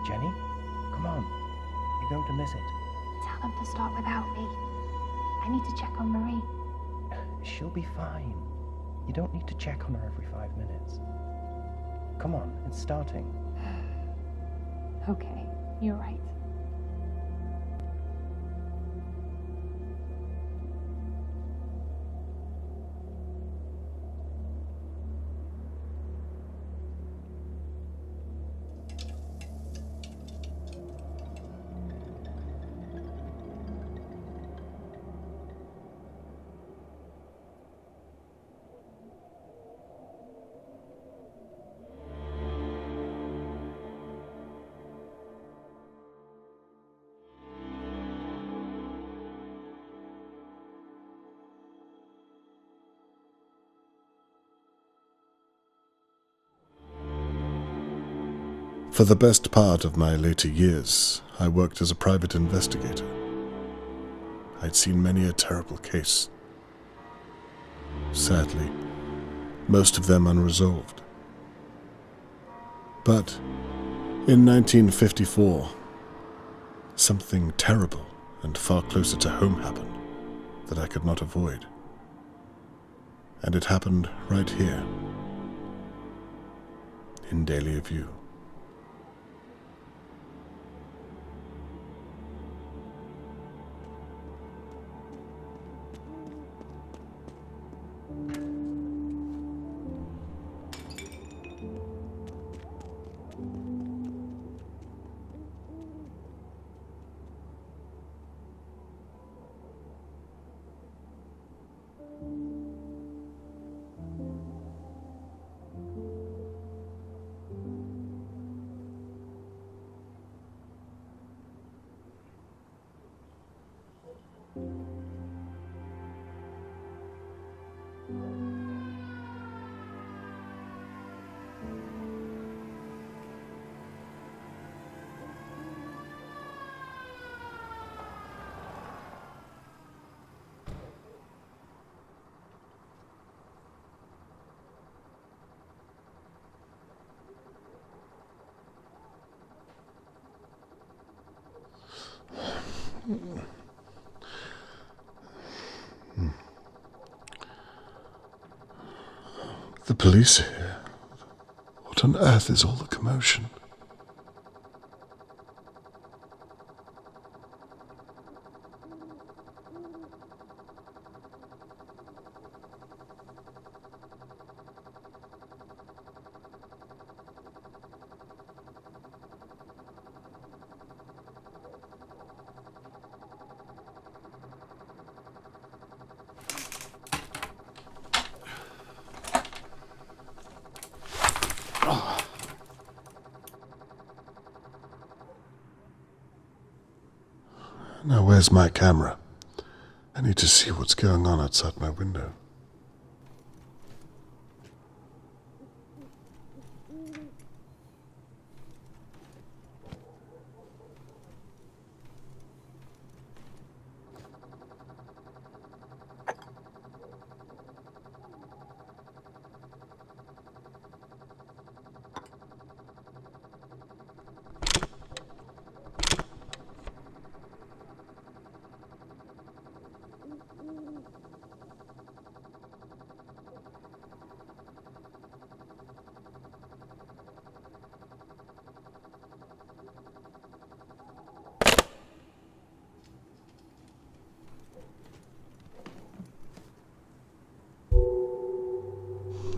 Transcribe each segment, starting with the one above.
Jenny. Come on. You're going to miss it. Tell them to start without me. I need to check on Marie. She'll be fine. You don't need to check on her every 5 minutes. Come on, it's starting. Okay, you're right. For the best part of my later years, I worked as a private investigator. I'd seen many a terrible case. Sadly, most of them unresolved. But in 1954, something terrible and far closer to home happened that I could not avoid. And it happened right here, in Dahlia View. The police are here. What on earth is all the commotion? Now where's my camera? I need to see what's going on outside my window.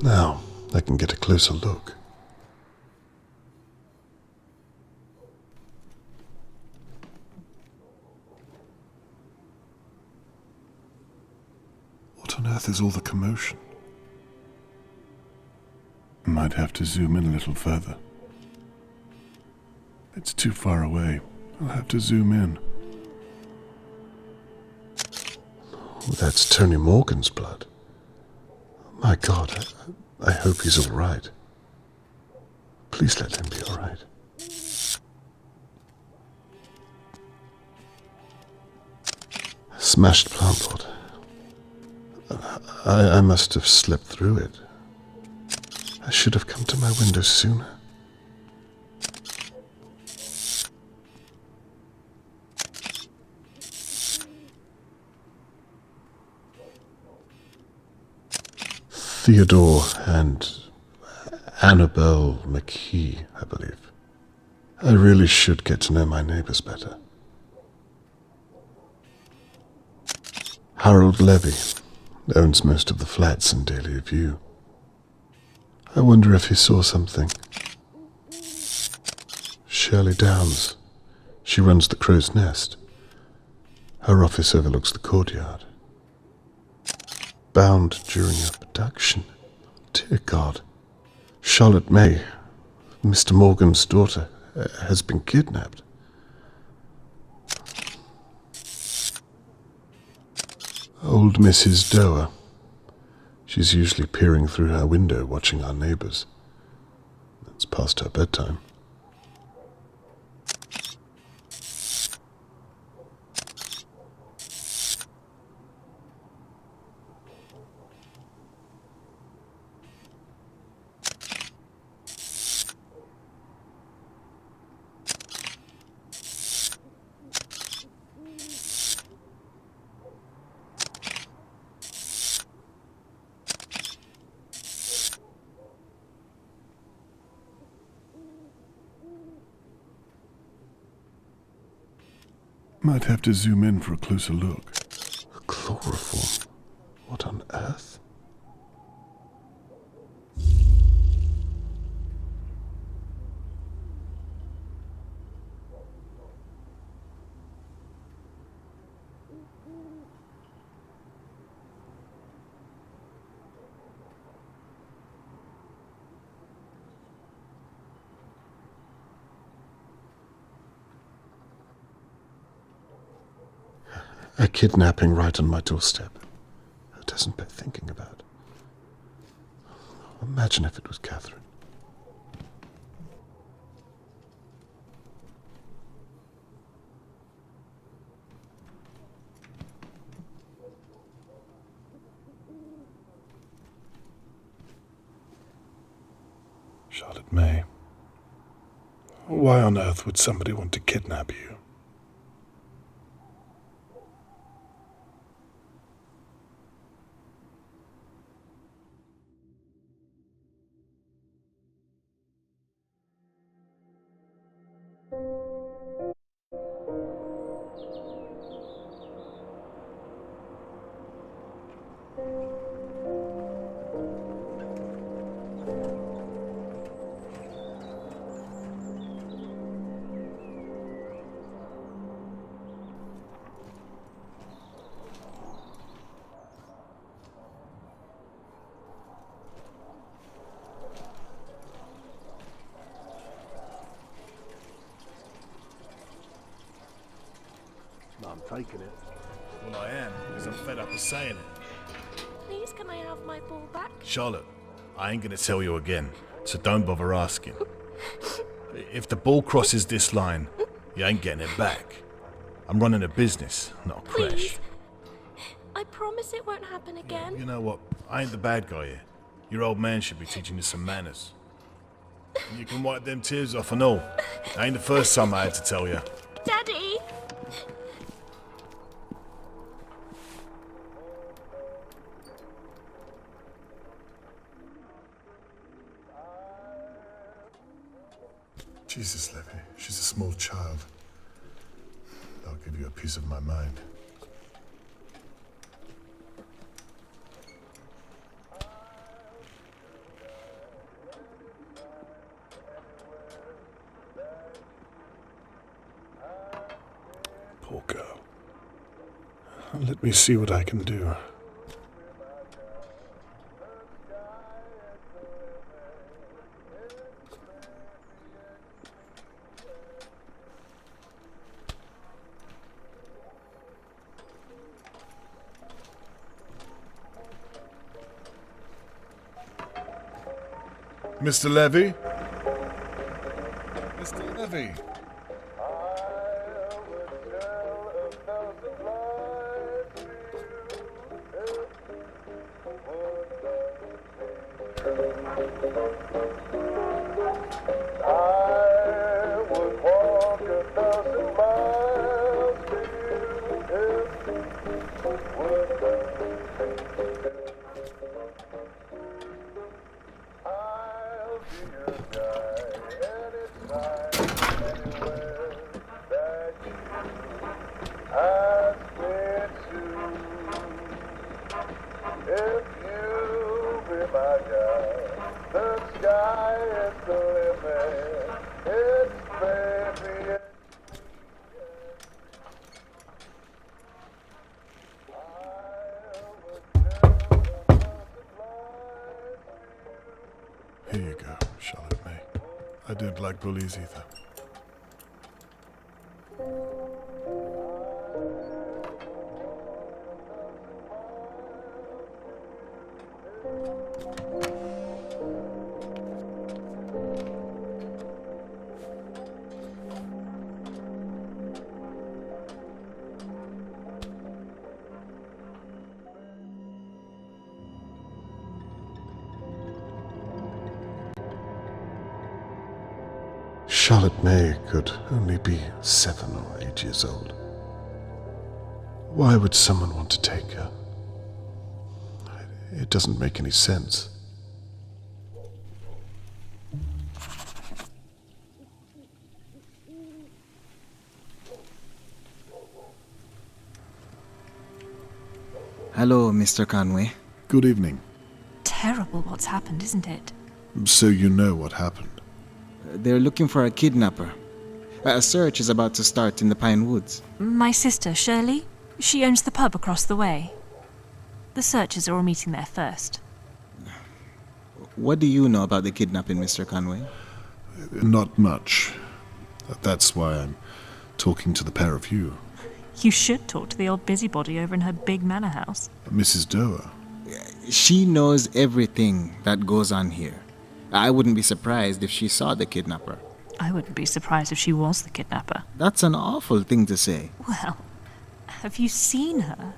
Now, I can get a closer look. What on earth is all the commotion? Might have to zoom in a little further. It's too far away. I'll have to zoom in. Oh, that's Tony Morgan's blood. My God, I hope he's all right. Please let him be all right. Smashed plant pot. I must have slipped through it. I should have come to my window sooner. Theodore and Annabelle McKee, I believe. I really should get to know my neighbors better. Harold Levy owns most of the flats in Dahlia View. I wonder if he saw something. Shirley Downs. She runs the Crow's Nest. Her office overlooks the courtyard. Bound during a production. Dear God. Charlotte May, Mr. Morgan's daughter, has been kidnapped. Old Mrs. Doer. She's usually peering through her window watching our neighbors. It's past her bedtime. Might have to zoom in for a closer look. Chloroform? What on earth? A kidnapping right on my doorstep. It doesn't bear thinking about. Imagine if it was Catherine. Charlotte May. Why on earth would somebody want to kidnap you? I'm taking it. Well, I am, because I'm fed up of saying it. Please, can I have my ball back? Charlotte, I ain't gonna tell you again, so don't bother asking. If the ball crosses this line, you ain't getting it back. I'm running a business, not a crash. Please. I promise it won't happen again. You know what? I ain't the bad guy here. Your old man should be teaching you some manners. And you can wipe them tears off and all. Ain't the first time I had to tell you. Daddy! Jesus, Levy, she's a small child. I'll give you a piece of my mind. Poor girl. Let me see what I can do. Mr. Levy? Mr. Levy? don't like bullies either. Charlotte May could only be 7 or 8 years old. Why would someone want to take her? It doesn't make any sense. Hello, Mr. Conway. Good evening. Terrible what's happened, isn't it? So you know what happened? They're looking for a kidnapper. A search is about to start in the Pine Woods. My sister, Shirley, she owns the pub across the way. The searchers are all meeting there first. What do you know about the kidnapping, Mr. Conway? Not much. That's why I'm talking to the pair of you. You should talk to the old busybody over in her big manor house. Mrs. Doer. She knows everything that goes on here. I wouldn't be surprised if she saw the kidnapper. I wouldn't be surprised if she was the kidnapper. That's an awful thing to say. Well, have you seen her?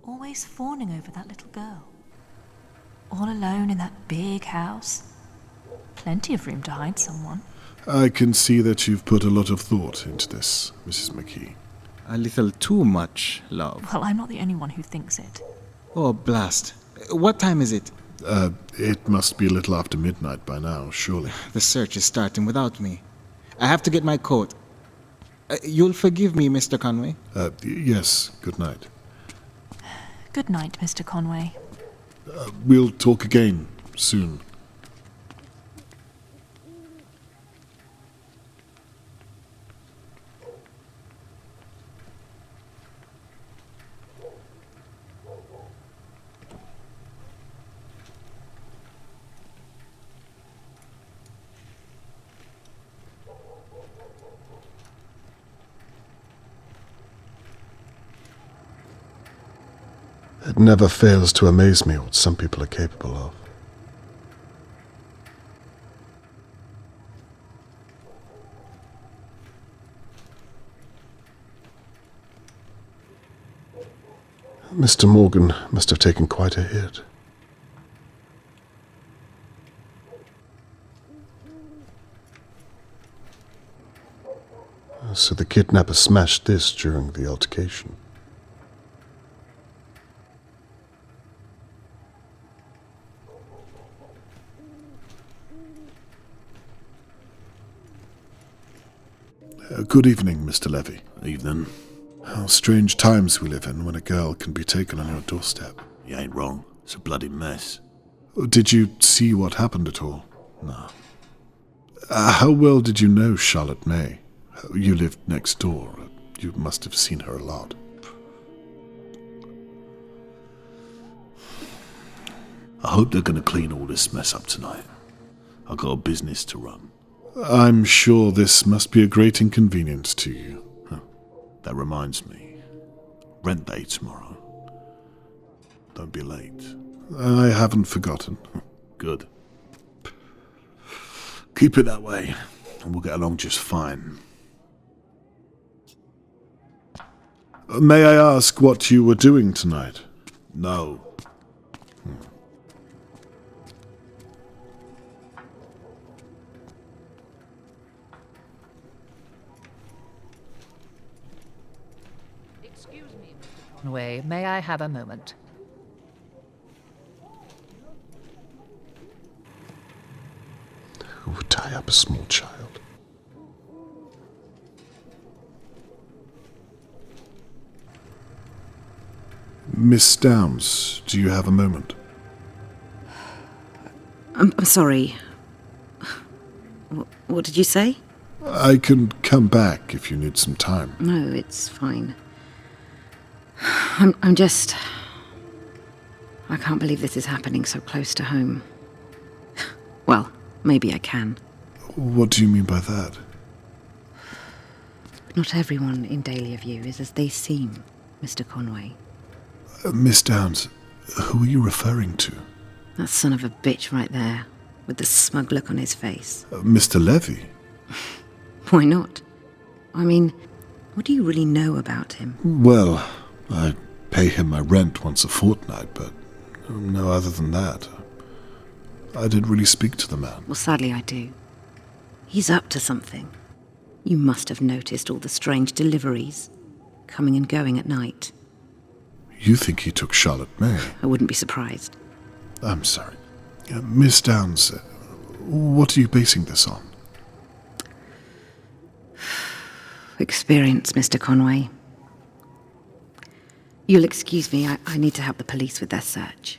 Always fawning over that little girl. All alone in that big house. Plenty of room to hide someone. I can see that you've put a lot of thought into this, Mrs. McKee. A little too much, love. Well, I'm not the only one who thinks it. Oh, blast. What time is it? It must be a little after midnight by now, surely. The search is starting without me. I have to get my coat. You'll forgive me, Mr. Conway? Yes, good night. Good night, Mr. Conway. We'll talk again soon. It never fails to amaze me what some people are capable of. Mr. Morgan must have taken quite a hit. So the kidnapper smashed this during the altercation. Good evening, Mr. Levy. Evening. How strange times we live in when a girl can be taken on your doorstep. You ain't wrong. It's a bloody mess. Did you see what happened at all? No. How well did you know Charlotte May? You lived next door. You must have seen her a lot. I hope they're going to clean all this mess up tonight. I've got a business to run. I'm sure this must be a great inconvenience to you. That reminds me. Rent day tomorrow. Don't be late. I haven't forgotten. Good. Keep it that way, and we'll get along just fine. May I ask what you were doing tonight? No. Excuse me, Mr. Conway. May I have a moment? Who would tie up a small child? Miss Downs, do you have a moment? I'm sorry. What did you say? I can come back if you need some time. No, it's fine. I'm just... I can't believe this is happening so close to home. Well, maybe I can. What do you mean by that? Not everyone in Dahlia View is as they seem, Mr. Conway. Miss Downs, who are you referring to? That son of a bitch right there, with the smug look on his face. Mr. Levy? Why not? I mean, what do you really know about him? Well, I pay him my rent once a fortnight, but no other than that. I didn't really speak to the man. Well, sadly I do. He's up to something. You must have noticed all the strange deliveries, coming and going at night. You think he took Charlotte May? I wouldn't be surprised. I'm sorry. Miss Downs, what are you basing this on? Experience, Mr. Conway. You'll excuse me, I need to help the police with their search.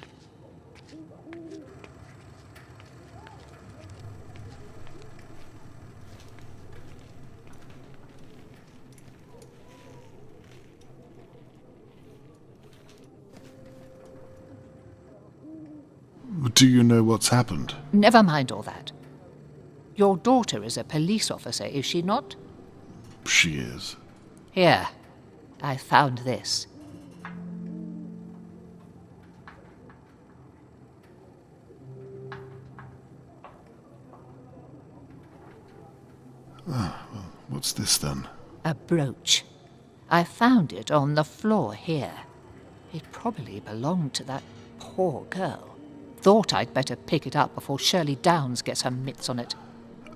Do you know what's happened? Never mind all that. Your daughter is a police officer, is she not? She is. Here, I found this. Ah, well, what's this then? A brooch. I found it on the floor here. It probably belonged to that poor girl. Thought I'd better pick it up before Shirley Downs gets her mitts on it.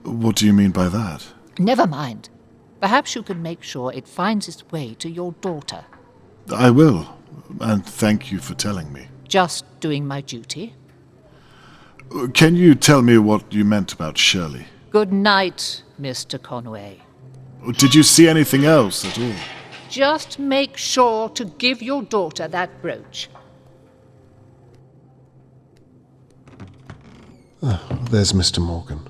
What do you mean by that? Never mind. Perhaps you can make sure it finds its way to your daughter. I will, and thank you for telling me. Just doing my duty. Can you tell me what you meant about Shirley? Good night, Mr. Conway. Did you see anything else at all? Just make sure to give your daughter that brooch. There's Mr. Morgan.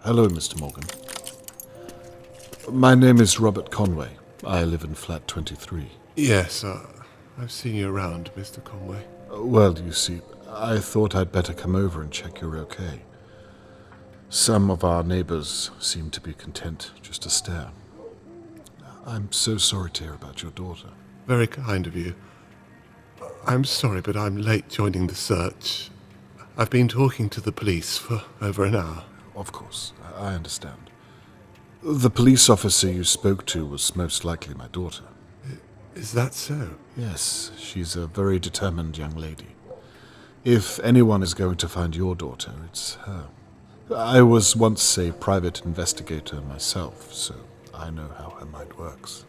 Hello, Mr. Morgan. My name is Robert Conway. I live in flat 23. Yes, I've seen you around, Mr. Conway. Well, you see, I thought I'd better come over and check you're okay. Some of our neighbors seem to be content just to stare. I'm so sorry to hear about your daughter. Very kind of you. I'm sorry, but I'm late joining the search. I've been talking to the police for over an hour. Of course, I understand. The police officer you spoke to was most likely my daughter. Is that so? Yes, she's a very determined young lady. If anyone is going to find your daughter, it's her. I was once a private investigator myself, so I know how her mind works.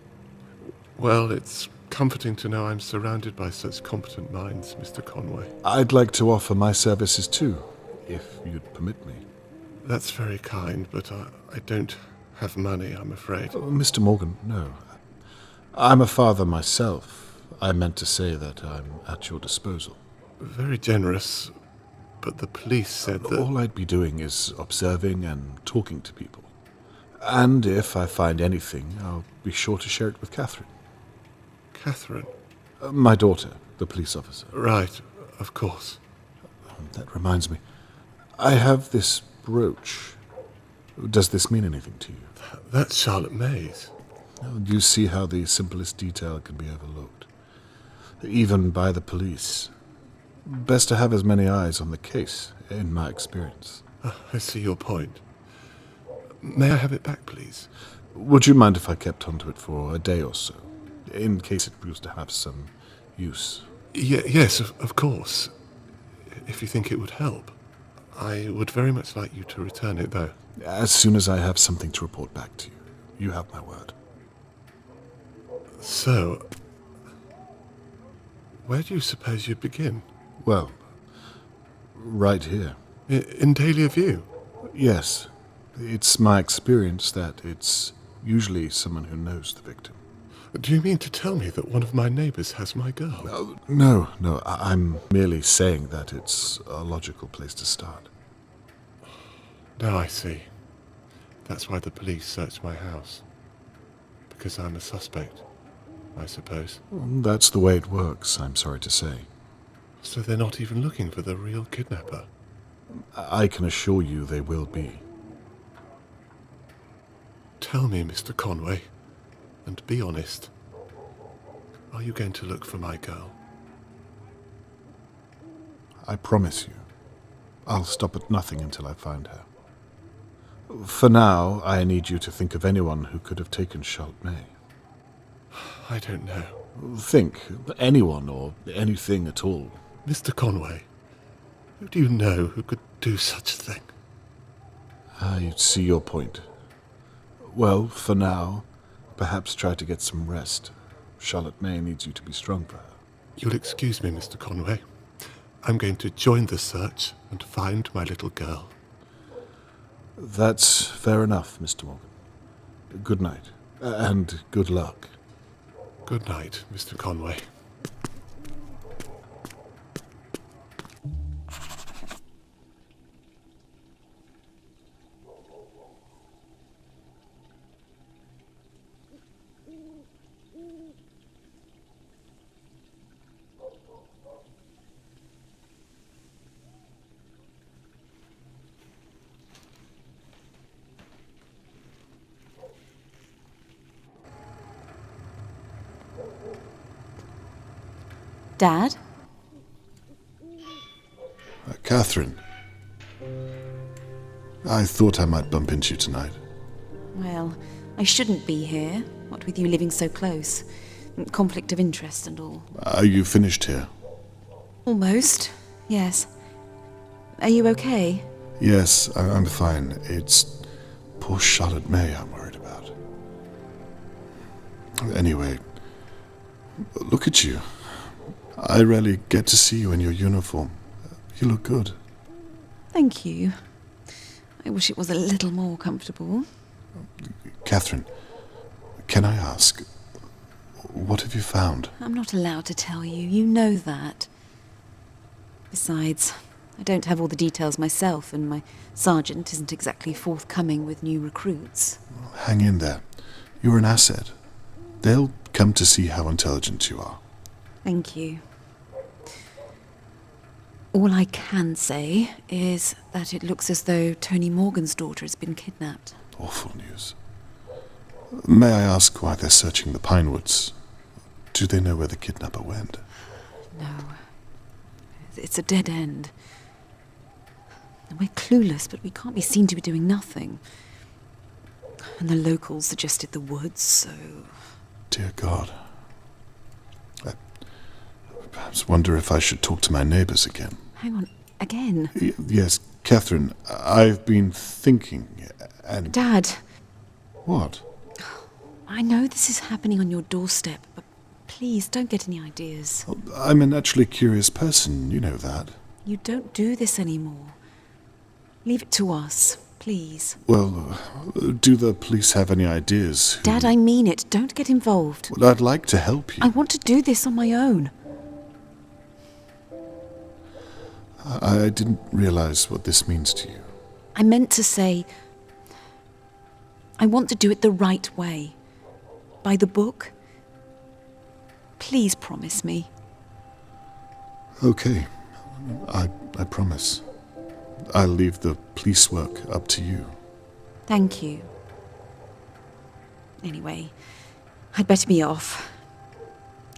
Well, it's comforting to know I'm surrounded by such competent minds, Mr. Conway. I'd like to offer my services too, if you'd permit me. That's very kind, but I don't have money, I'm afraid. Mr. Morgan, no. I'm a father myself. I meant to say that I'm at your disposal. Very generous, but the police said that... All I'd be doing is observing and talking to people. And if I find anything, I'll be sure to share it with Catherine. Catherine? My daughter, the police officer. Right, of course. That reminds me. I have this brooch. Does this mean anything to you? That's Charlotte May's. You see how the simplest detail can be overlooked, even by the police. Best to have as many eyes on the case, in my experience. I see your point. May I have it back, please? Would you mind if I kept onto it for a day or so, in case it proves to have some use? Yes, of course. If you think it would help. I would very much like you to return it, though. As soon as I have something to report back to you. You have my word. So, where do you suppose you'd begin? Well, right here. In Dahlia View? Yes. It's my experience that it's usually someone who knows the victim. Do you mean to tell me that one of my neighbours has my girl? No, I'm merely saying that it's a logical place to start. Now I see. That's why the police searched my house. Because I'm a suspect, I suppose. That's the way it works, I'm sorry to say. So they're not even looking for the real kidnapper? I can assure you they will be. Tell me, Mr. Conway, and be honest. Are you going to look for my girl? I promise you, I'll stop at nothing until I find her. For now, I need you to think of anyone who could have taken Charlotte May. I don't know. Think, anyone or anything at all. Mr. Conway, who do you know who could do such a thing? I see your point. Well, for now, perhaps try to get some rest. Charlotte May needs you to be strong for her. You'll excuse me, Mr. Conway. I'm going to join the search and find my little girl. That's fair enough, Mr. Morgan. Good night, and good luck. Good night, Mr. Conway. Dad? Catherine. I thought I might bump into you tonight. Well, I shouldn't be here, what with you living so close. Conflict of interest and all. Are you finished here? Almost, yes. Are you okay? Yes, I'm fine. It's poor Charlotte May I'm worried about. Anyway, look at you. I rarely get to see you in your uniform. You look good. Thank you. I wish it was a little more comfortable. Catherine, can I ask, what have you found? I'm not allowed to tell you. You know that. Besides, I don't have all the details myself, and my sergeant isn't exactly forthcoming with new recruits. Hang in there. You're an asset. They'll come to see how intelligent you are. Thank you. All I can say is that it looks as though Tony Morgan's daughter has been kidnapped. Awful news. May I ask why they're searching the Pinewoods? Do they know where the kidnapper went? No. It's a dead end. We're clueless, but we can't be seen to be doing nothing. And the locals suggested the woods, so... Dear God. I perhaps wonder if I should talk to my neighbours again. Hang on, again? Yes, Catherine, I've been thinking, and... Dad! What? I know this is happening on your doorstep, but please don't get any ideas. I'm a naturally curious person, you know that. You don't do this anymore. Leave it to us, please. Well, do the police have any ideas? Dad, I mean it. Don't get involved. Well, I'd like to help you. I want to do this on my own. I didn't realize what this means to you. I meant to say, I want to do it the right way. By the book. Please promise me. Okay, I promise. I'll leave the police work up to you. Thank you. Anyway, I'd better be off.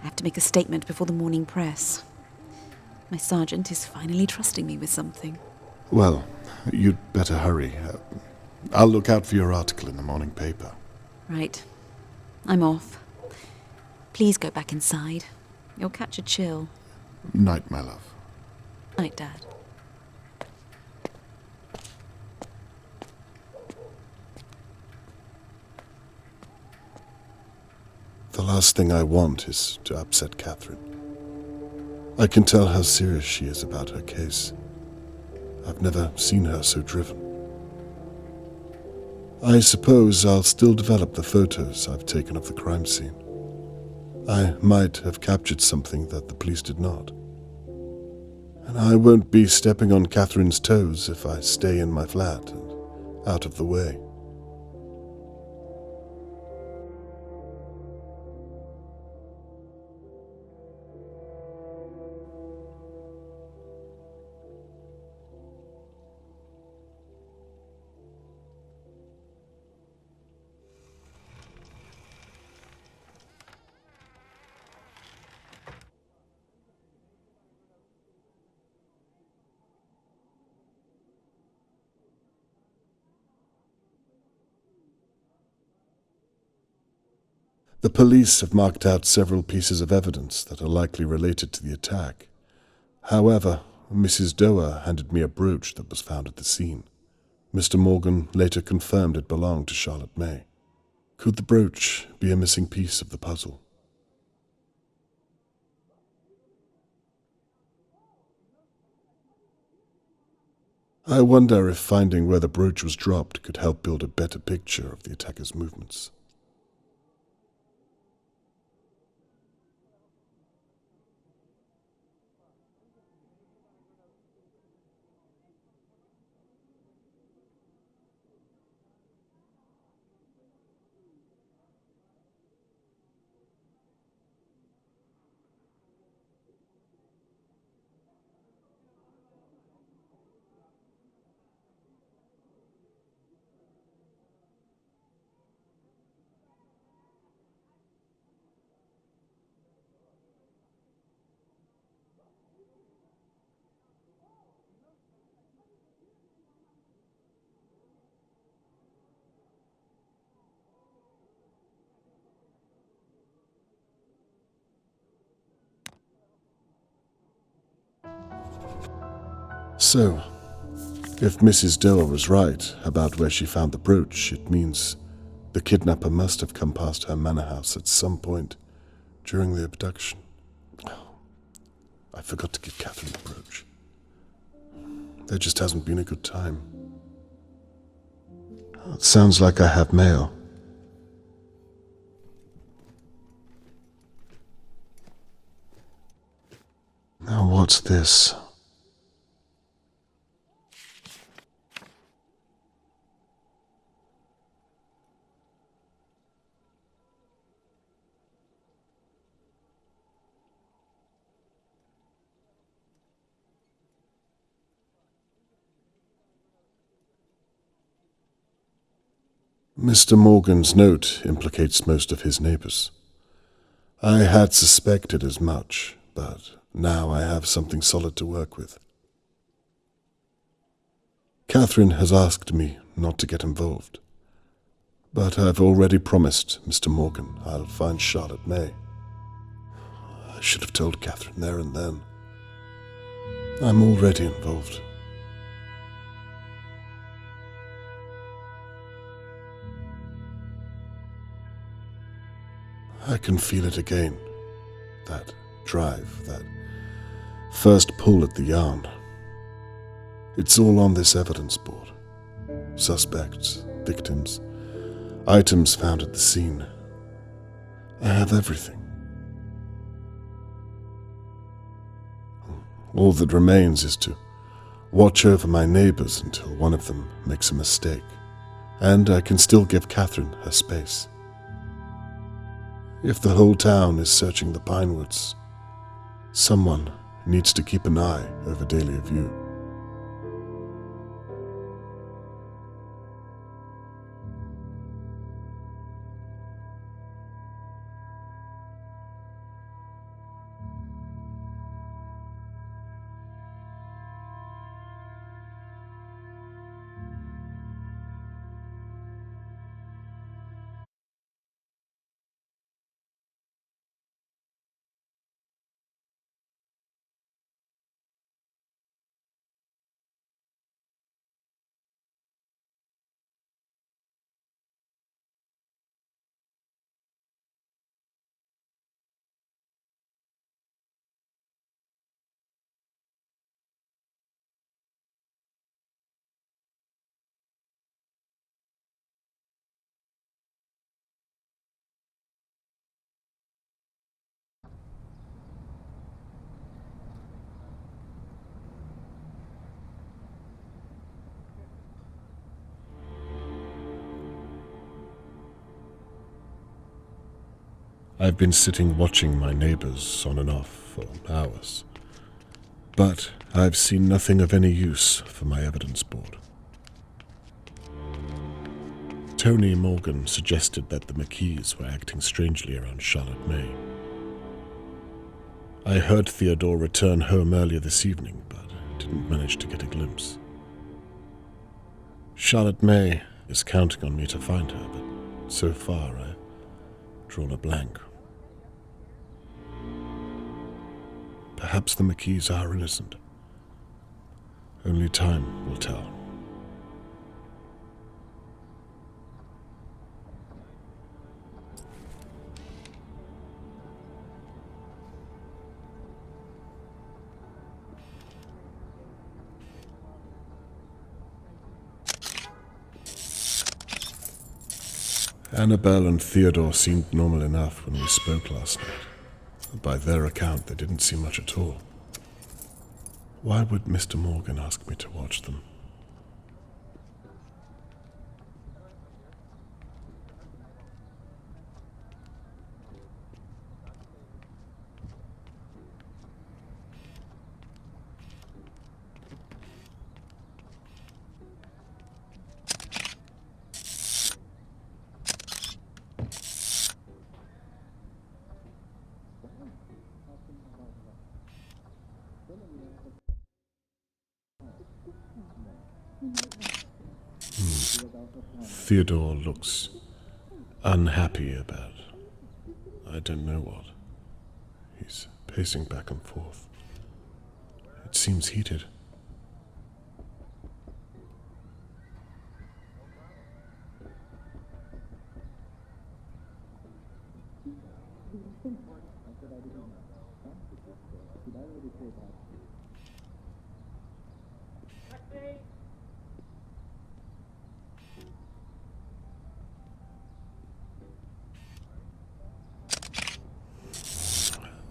I have to make a statement before the morning press. My sergeant is finally trusting me with something. Well, you'd better hurry. I'll look out for your article in the morning paper. Right. I'm off. Please go back inside. You'll catch a chill. Night, my love. Night, Dad. The last thing I want is to upset Catherine. I can tell how serious she is about her case. I've never seen her so driven. I suppose I'll still develop the photos I've taken of the crime scene. I might have captured something that the police did not. And I won't be stepping on Catherine's toes if I stay in my flat and out of the way. The police have marked out several pieces of evidence that are likely related to the attack. However, Mrs. Doer handed me a brooch that was found at the scene. Mr. Morgan later confirmed it belonged to Charlotte May. Could the brooch be a missing piece of the puzzle? I wonder if finding where the brooch was dropped could help build a better picture of the attacker's movements. So, if Mrs. Doer was right about where she found the brooch, it means the kidnapper must have come past her manor house at some point during the abduction. I forgot to give Catherine the brooch. There just hasn't been a good time. It sounds like I have mail. Now what's this? Mr. Morgan's note implicates most of his neighbors. I had suspected as much, but now I have something solid to work with. Catherine has asked me not to get involved, but I've already promised Mr. Morgan I'll find Charlotte May. I should have told Catherine there and then. I'm already involved. I can feel it again. That drive, that first pull at the yarn. It's all on this evidence board. Suspects, victims, items found at the scene. I have everything. All that remains is to watch over my neighbors until one of them makes a mistake, and I can still give Catherine her space. If the whole town is searching the Pinewoods, someone needs to keep an eye over Dahlia Veiw. I've been sitting watching my neighbors on and off for hours, but I've seen nothing of any use for my evidence board. Tony Morgan suggested that the McKees were acting strangely around Charlotte May. I heard Theodore return home earlier this evening, but didn't manage to get a glimpse. Charlotte May is counting on me to find her, but so far I've drawn a blank. Perhaps the McKees are innocent. Only time will tell. Annabelle and Theodore seemed normal enough when we spoke last night. By their account, they didn't see much at all. Why would Mr. Morgan ask me to watch them? Theodore looks unhappy about I don't know what. He's pacing back and forth. It seems heated.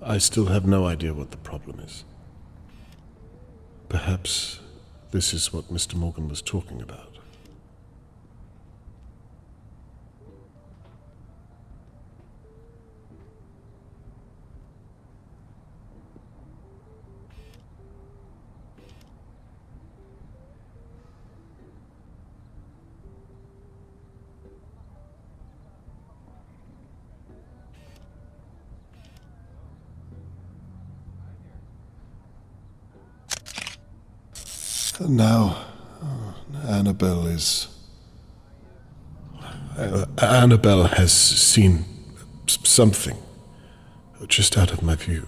I still have no idea what the problem is. Perhaps this is what Mr. Morgan was talking about. Now, Annabelle has seen something just out of my view.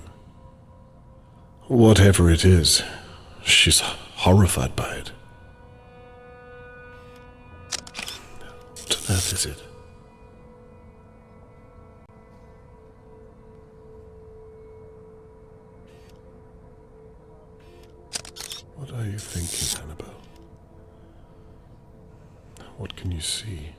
Whatever it is, she's horrified by it. What on earth is it? What are you thinking, Annabelle? What can you see?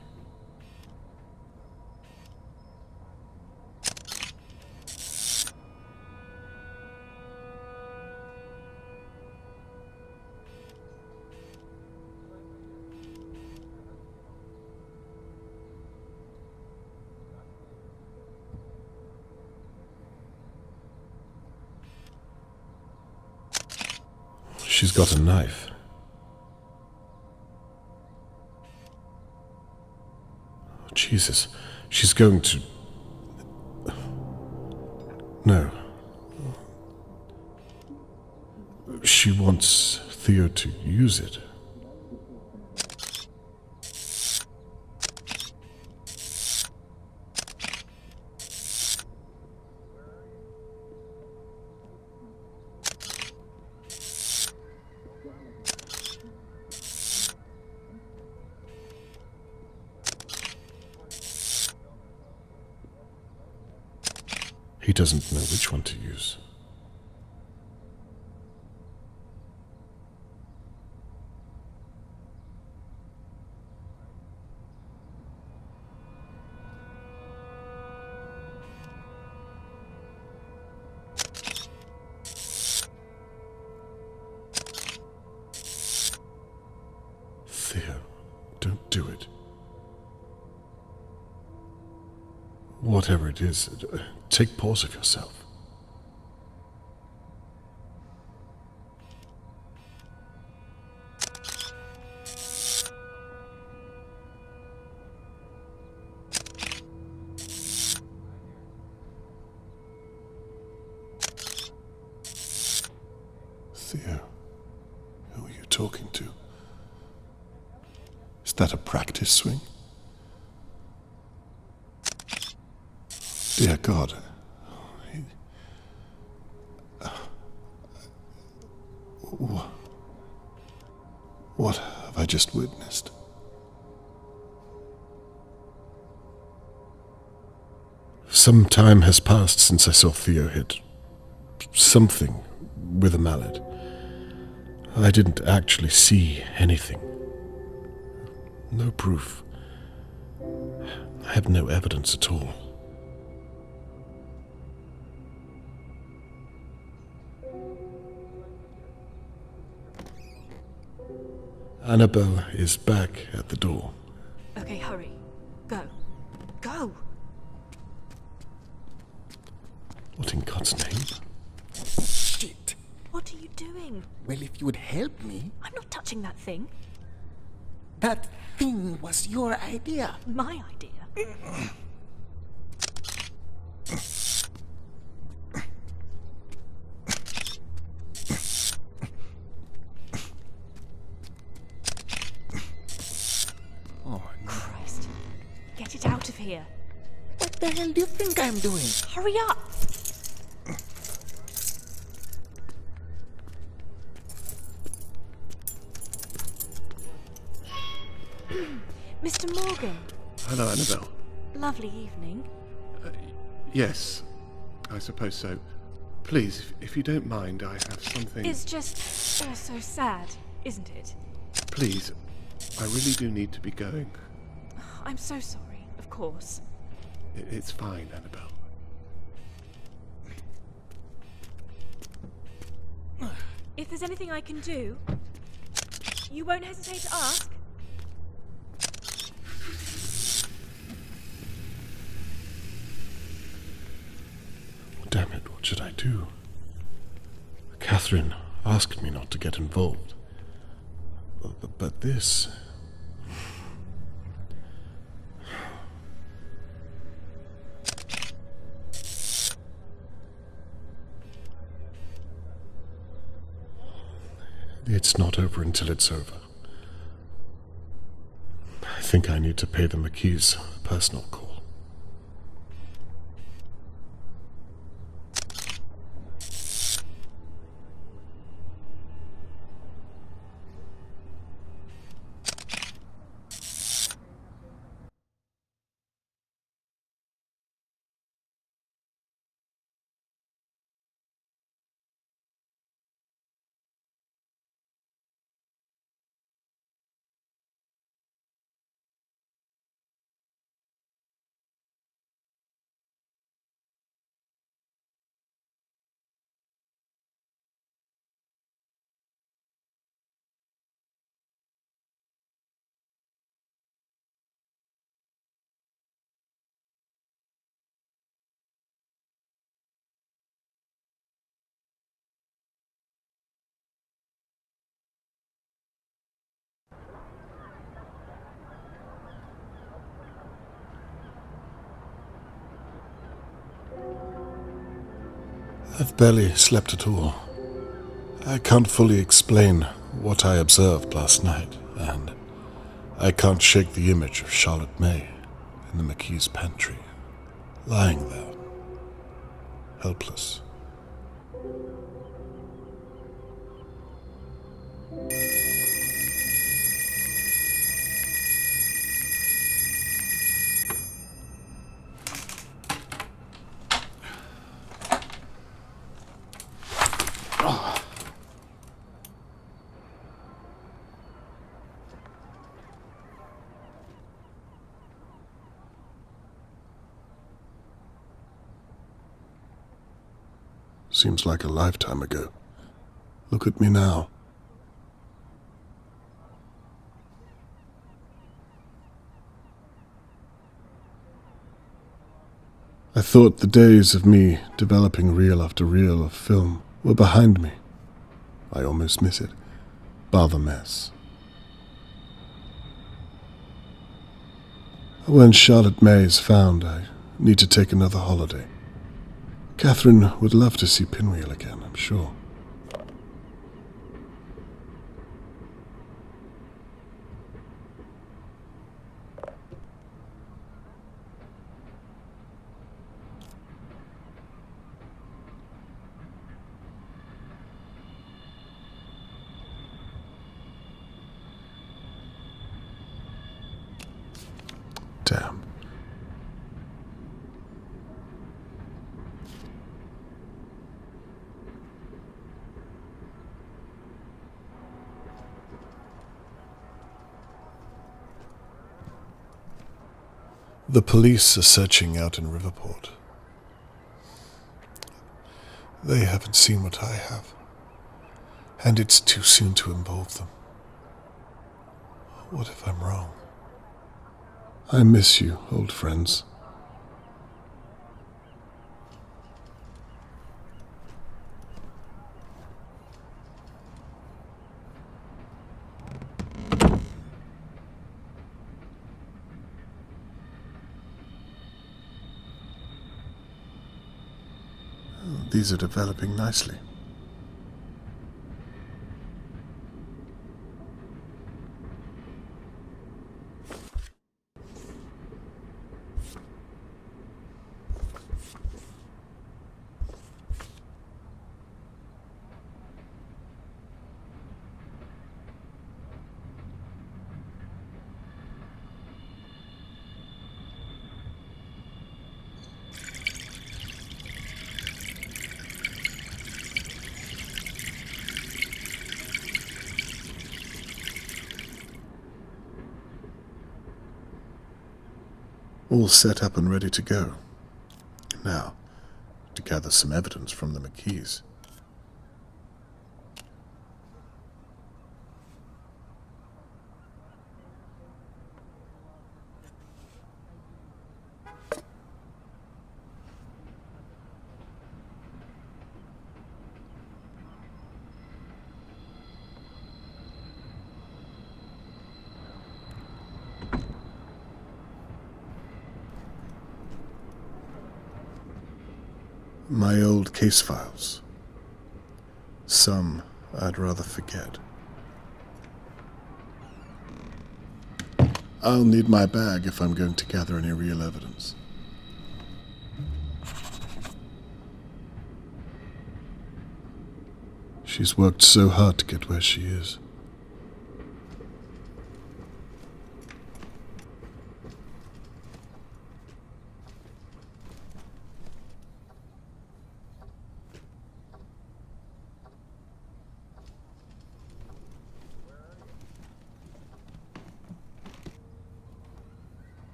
She's got a knife. Oh, Jesus, she's going to... No. She wants Theo to use it. He doesn't know which one to use. Theo, don't do it. Whatever it is, take pause of yourself. Theo, who are you talking to? Is that a practice swing? Dear God. What have I just witnessed? Some time has passed since I saw Theo hit something with a mallet. I didn't actually see anything. No proof. I have no evidence at all. Annabelle is back at the door. Okay, hurry. Go. Go! What in God's name? Shit. What are you doing? Well, if you would help me. I'm not touching that thing. That thing was your idea. My idea? Oh, no. Christ. Get it out of here. What the hell do you think I'm doing? Hurry up! Mr. Morgan. Hello, Annabelle. Lovely evening. Yes, I suppose so. Please, if you don't mind, I have something... It's just all so sad, isn't it? Please, I really do need to be going. I'm so sorry, of course. It's fine, Annabelle. If there's anything I can do, you won't hesitate to ask? Damn it, what should I do? Catherine asked me not to get involved. But this... It's not over until it's over. I think I need to pay the McKees a personal call. I've barely slept at all. I can't fully explain what I observed last night, and I can't shake the image of Charlotte May in the McKees' pantry, lying there, helpless. Seems like a lifetime ago. Look at me now. I thought the days of me developing reel after reel of film were behind me. I almost miss it, bar the mess. When Charlotte May is found, I need to take another holiday. Catherine would love to see Pinwheel again, I'm sure. Damn. The police are searching out in Riverport. They haven't seen what I have, and it's too soon to involve them. What if I'm wrong? I miss you, old friends. These are developing nicely. All set up and ready to go. Now, to gather some evidence from the McKees. My old case files. Some I'd rather forget. I'll need my bag if I'm going to gather any real evidence. She's worked so hard to get where she is.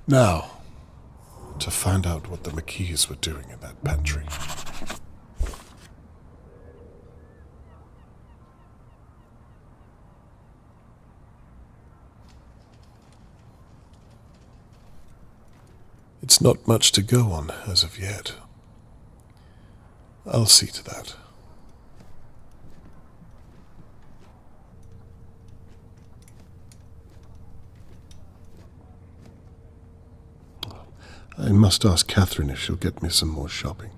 Now, to find out what the McKees were doing in that pantry. It's not much to go on as of yet. I'll see to that. I must ask Catherine if she'll get me some more shopping.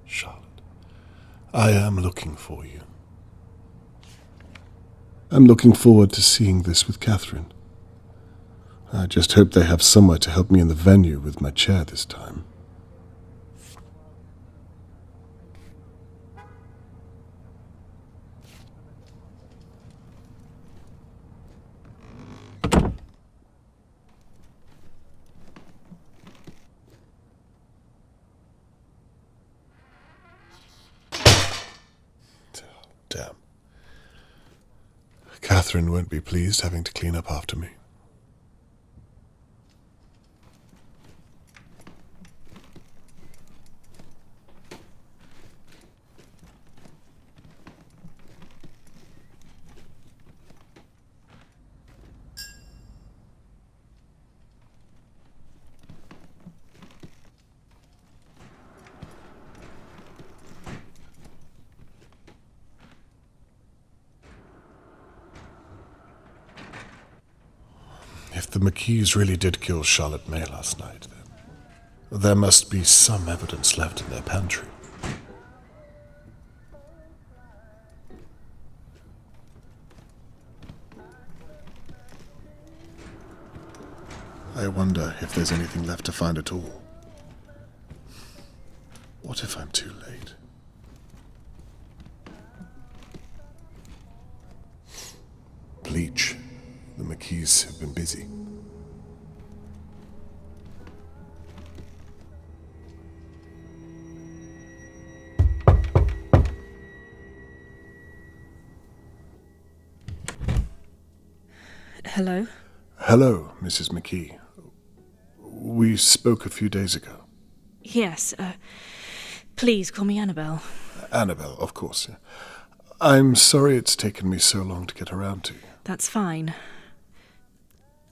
Charlotte, I am looking for you. I'm looking forward to seeing this with Catherine. I just hope they have somewhere to help me in the venue with my chair this time. Damn. Catherine won't be pleased having to clean up after me. If the McKees really did kill Charlotte May last night, then there must be some evidence left in their pantry. I wonder if there's anything left to find at all. What if I'm too late? Bleach. The McKees have been busy. Hello? Hello, Mrs. McKee. We spoke a few days ago. Yes, please call me Annabelle. Annabelle, of course. I'm sorry it's taken me so long to get around to you. That's fine.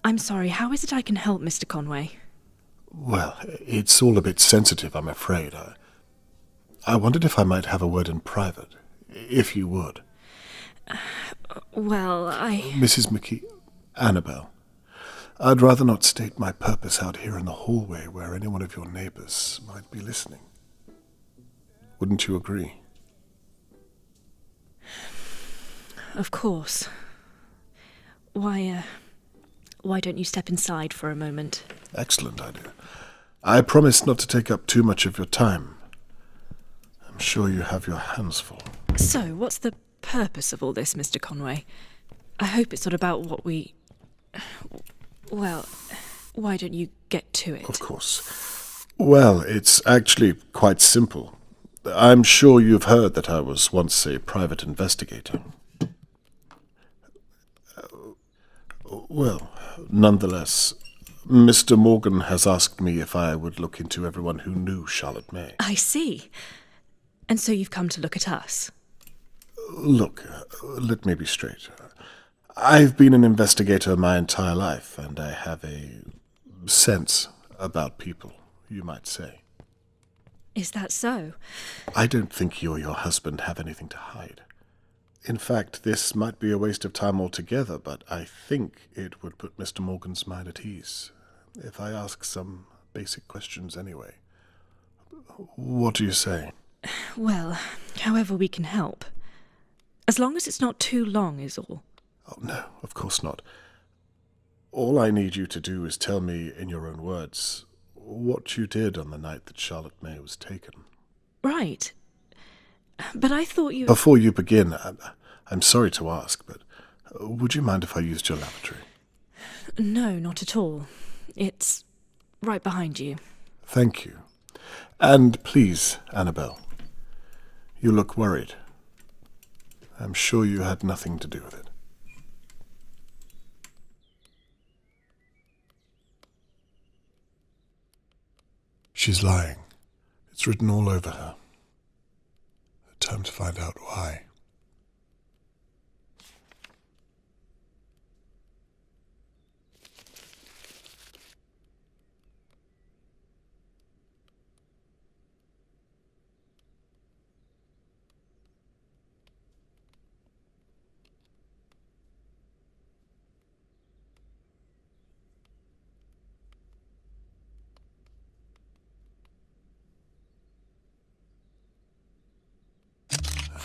I'm sorry, how is it I can help, Mr. Conway? Well, it's all a bit sensitive, I'm afraid. I wondered if I might have a word in private, if you would. Well, Mrs. McKee, Annabelle, I'd rather not state my purpose out here in the hallway where any one of your neighbors might be listening. Wouldn't you agree? Of course. Why don't you step inside for a moment? Excellent idea. I promise not to take up too much of your time. I'm sure you have your hands full. So, what's the purpose of all this, Mr. Conway? I hope it's not about what we... Well, why don't you get to it? Of course. Well, it's actually quite simple. I'm sure you've heard that I was once a private investigator. Well, nonetheless, Mr. Morgan has asked me if I would look into everyone who knew Charlotte May. I see. And so you've come to look at us? Look, let me be straight. I've been an investigator my entire life, and I have a sense about people, you might say. Is that so? I don't think you or your husband have anything to hide. In fact, this might be a waste of time altogether, but I think it would put Mr. Morgan's mind at ease if I ask some basic questions anyway. What do you say? Well, however we can help. As long as it's not too long is all. Oh, no, of course not. All I need you to do is tell me, in your own words, what you did on the night that Charlotte May was taken. Right. But I thought you... Before you begin, I'm sorry to ask, but would you mind if I used your lavatory? No, not at all. It's right behind you. Thank you. And please, Annabelle, you look worried. I'm sure you had nothing to do with it. She's lying. It's written all over her. Time to find out why.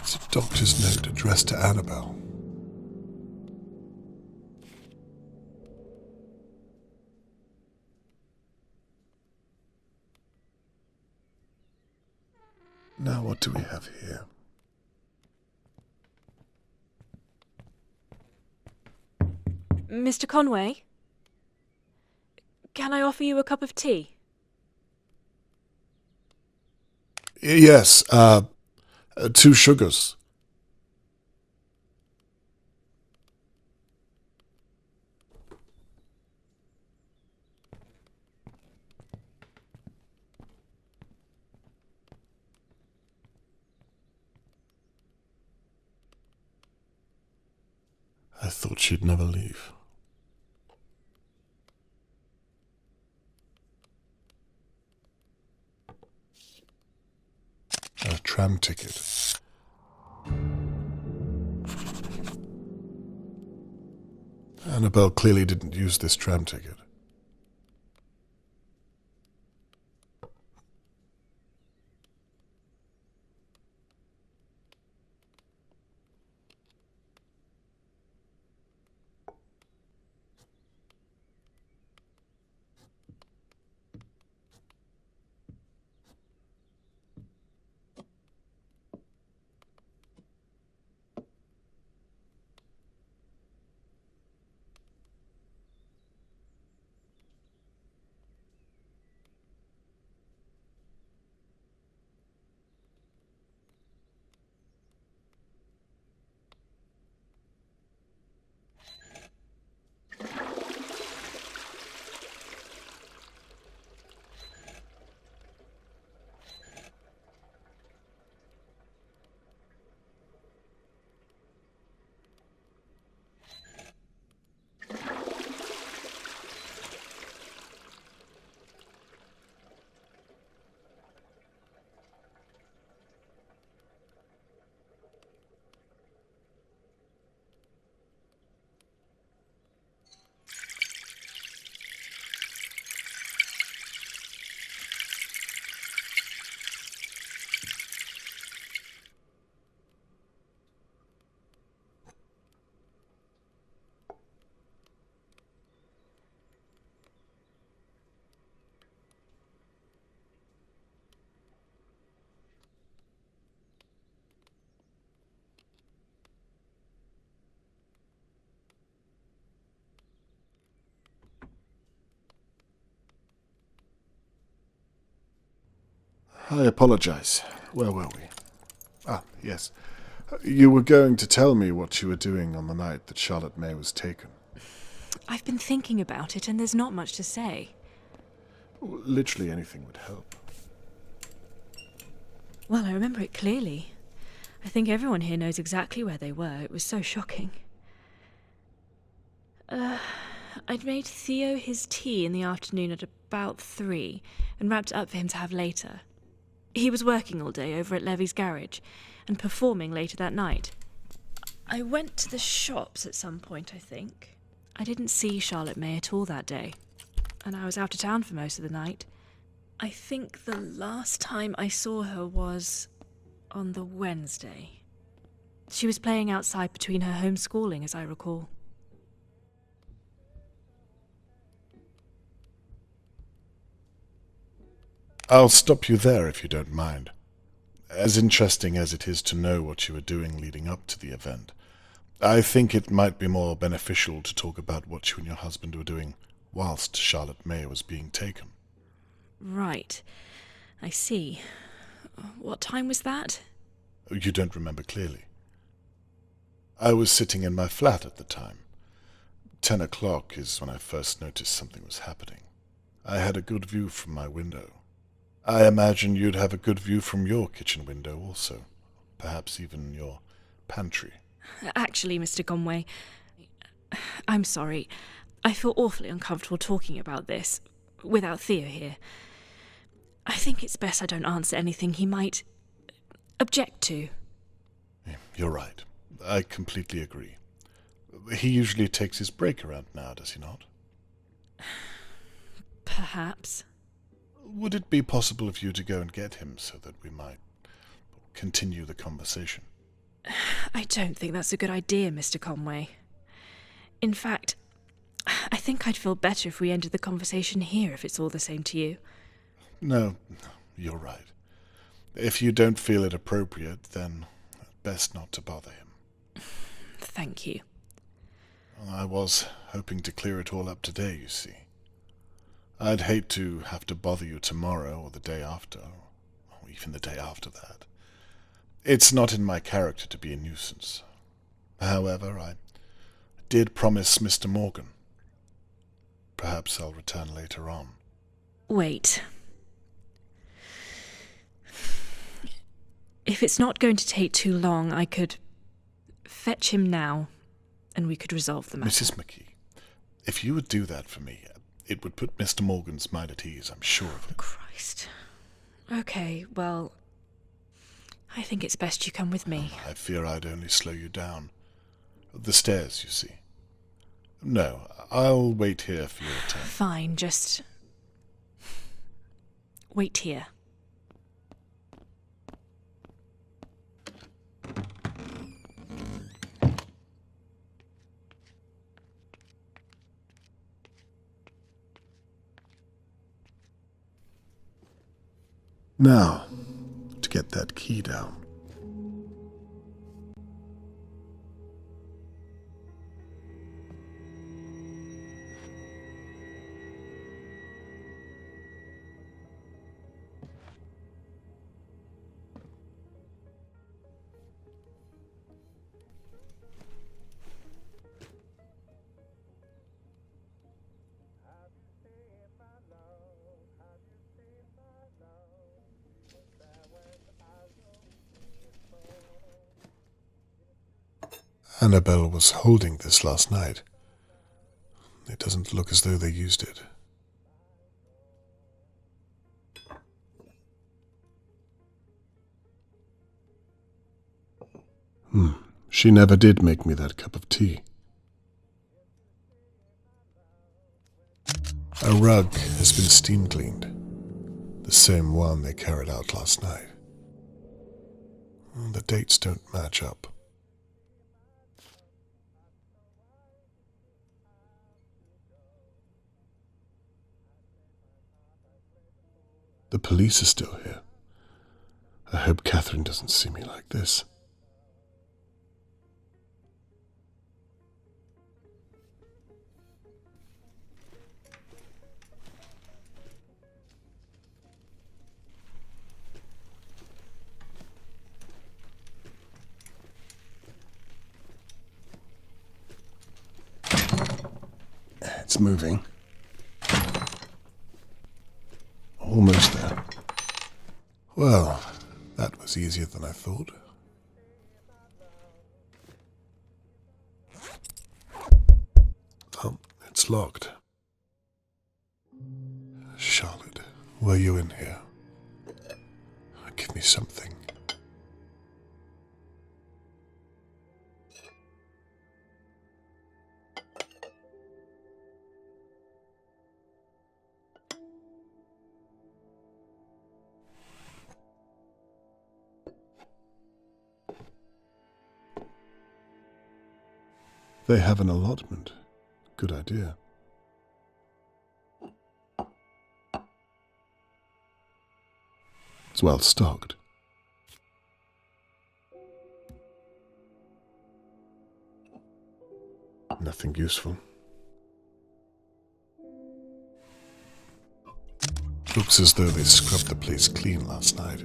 It's a doctor's note addressed to Annabelle. Now what do we have here? Mr. Conway? Can I offer you a cup of tea? Yes, 2 sugars. I thought she'd never leave. A tram ticket. Annabelle clearly didn't use this tram ticket. I apologize. Where were we? Ah, yes. You were going to tell me what you were doing on the night that Charlotte May was taken. I've been thinking about it, and there's not much to say. Literally anything would help. Well, I remember it clearly. I think everyone here knows exactly where they were. It was so shocking. I'd made Theo his tea in the afternoon at about 3 and wrapped it up for him to have later. He was working all day over at Levy's garage and performing later that night. I went to the shops at some point, I think. I didn't see Charlotte May at all that day, and I was out of town for most of the night. I think the last time I saw her was on the Wednesday. She was playing outside between her homeschooling, as I recall. I'll stop you there if you don't mind. As interesting as it is to know what you were doing leading up to the event, I think it might be more beneficial to talk about what you and your husband were doing whilst Charlotte May was being taken. Right. I see. What time was that? You don't remember clearly. I was sitting in my flat at the time. 10 o'clock is when I first noticed something was happening. I had a good view from my window. I imagine you'd have a good view from your kitchen window also. Perhaps even your pantry. Actually, Mr. Conway, I'm sorry. I feel awfully uncomfortable talking about this without Theo here. I think it's best I don't answer anything he might object to. You're right. I completely agree. He usually takes his break around now, does he not? Perhaps. Would it be possible for you to go and get him so that we might continue the conversation? I don't think that's a good idea, Mr. Conway. In fact, I think I'd feel better if we ended the conversation here, if it's all the same to you. No, you're right. If you don't feel it appropriate, then best not to bother him. Thank you. I was hoping to clear it all up today, you see. I'd hate to have to bother you tomorrow or the day after, or even the day after that. It's not in my character to be a nuisance. However, I did promise Mr. Morgan. Perhaps I'll return later on. Wait. If it's not going to take too long, I could fetch him now. and we could resolve the matter. Mrs. McKee, if you would do that for me, it would put Mr. Morgan's mind at ease, I'm sure of it. Christ. Okay, well, I think it's best you come with me. I fear I'd only slow you down. The stairs, you see. No, I'll wait here for your turn. Fine, just wait here. Now, to get that key down. Annabelle was holding this last night. It doesn't look as though they used it. She never did make me that cup of tea. A rug has been steam cleaned. The same one they carried out last night. The dates don't match up. The police are still here. I hope Catherine doesn't see me like this. It's moving. Almost there. Well, that was easier than I thought. Oh, it's locked. Charlotte, were you in here? Give me something. They have an allotment. Good idea. It's well stocked. Nothing useful. Looks as though they scrubbed the place clean last night.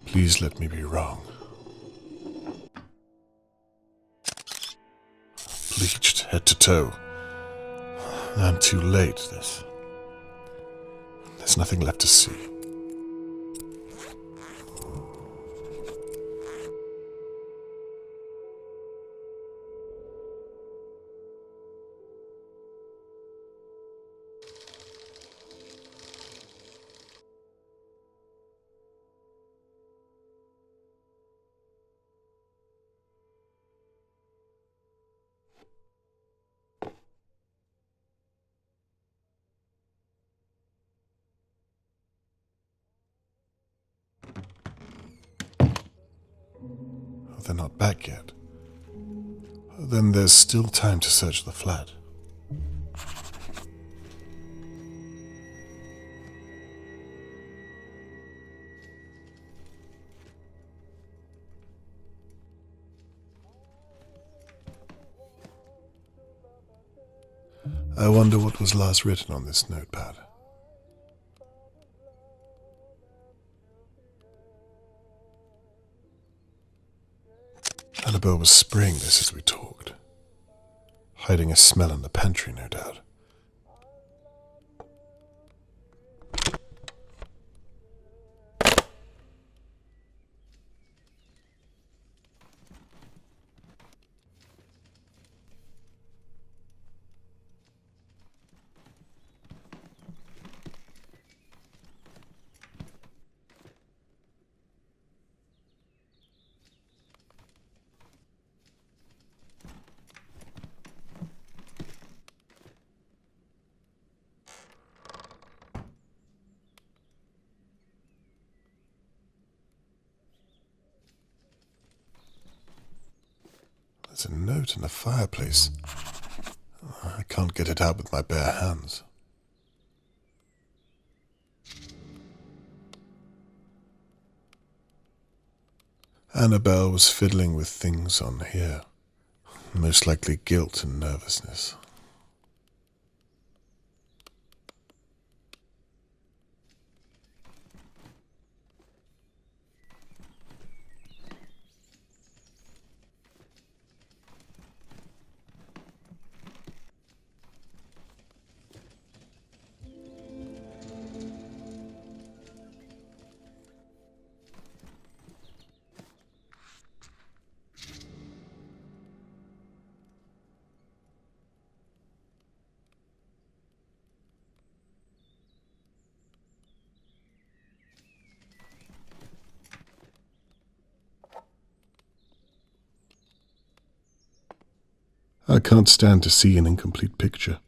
Please let me be wrong. Bleached head to toe. I'm too late. There's nothing left to see. they're not back yet, then there's still time to search the flat. I wonder what was last written on this notepad. Annabelle was spraying this as we talked, hiding a smell in the pantry, no doubt. There's a note in the fireplace. I can't get it out with my bare hands. Annabelle was fiddling with things on here. Most likely guilt and nervousness. I can't stand to see an incomplete picture.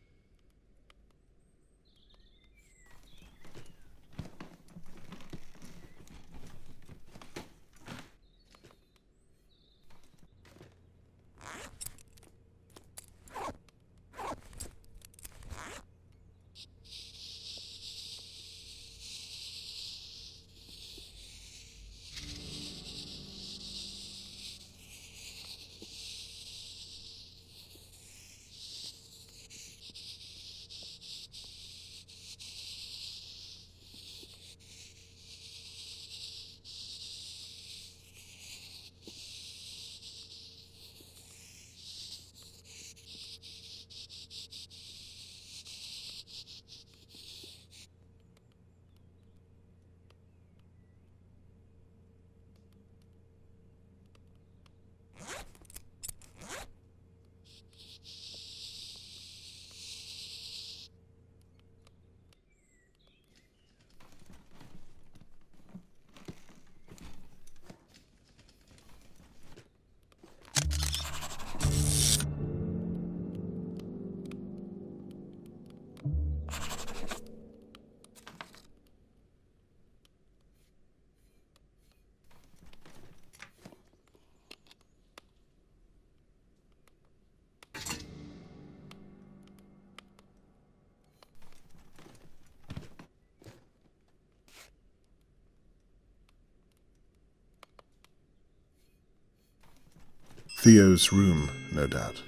Theo's room, no doubt.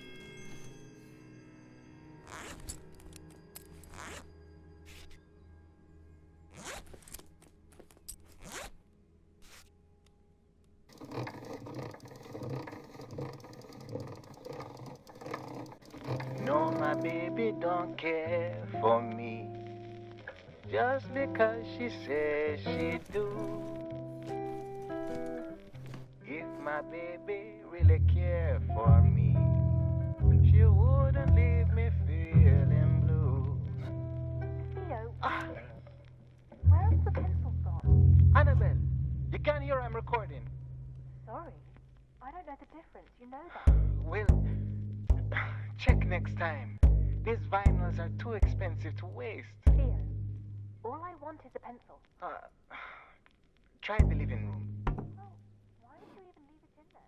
No, my baby don't care for me, just because she says she do. If my baby really cared for me, she wouldn't leave me feeling blue. Theo, where's the pencil gone? Annabelle, you can't hear I'm recording. Sorry, I don't know the difference. You know that. Well, check next time. These vinyls are too expensive to waste. Theo, all I want is a pencil. Try the living room. Oh, why did you even leave it in there?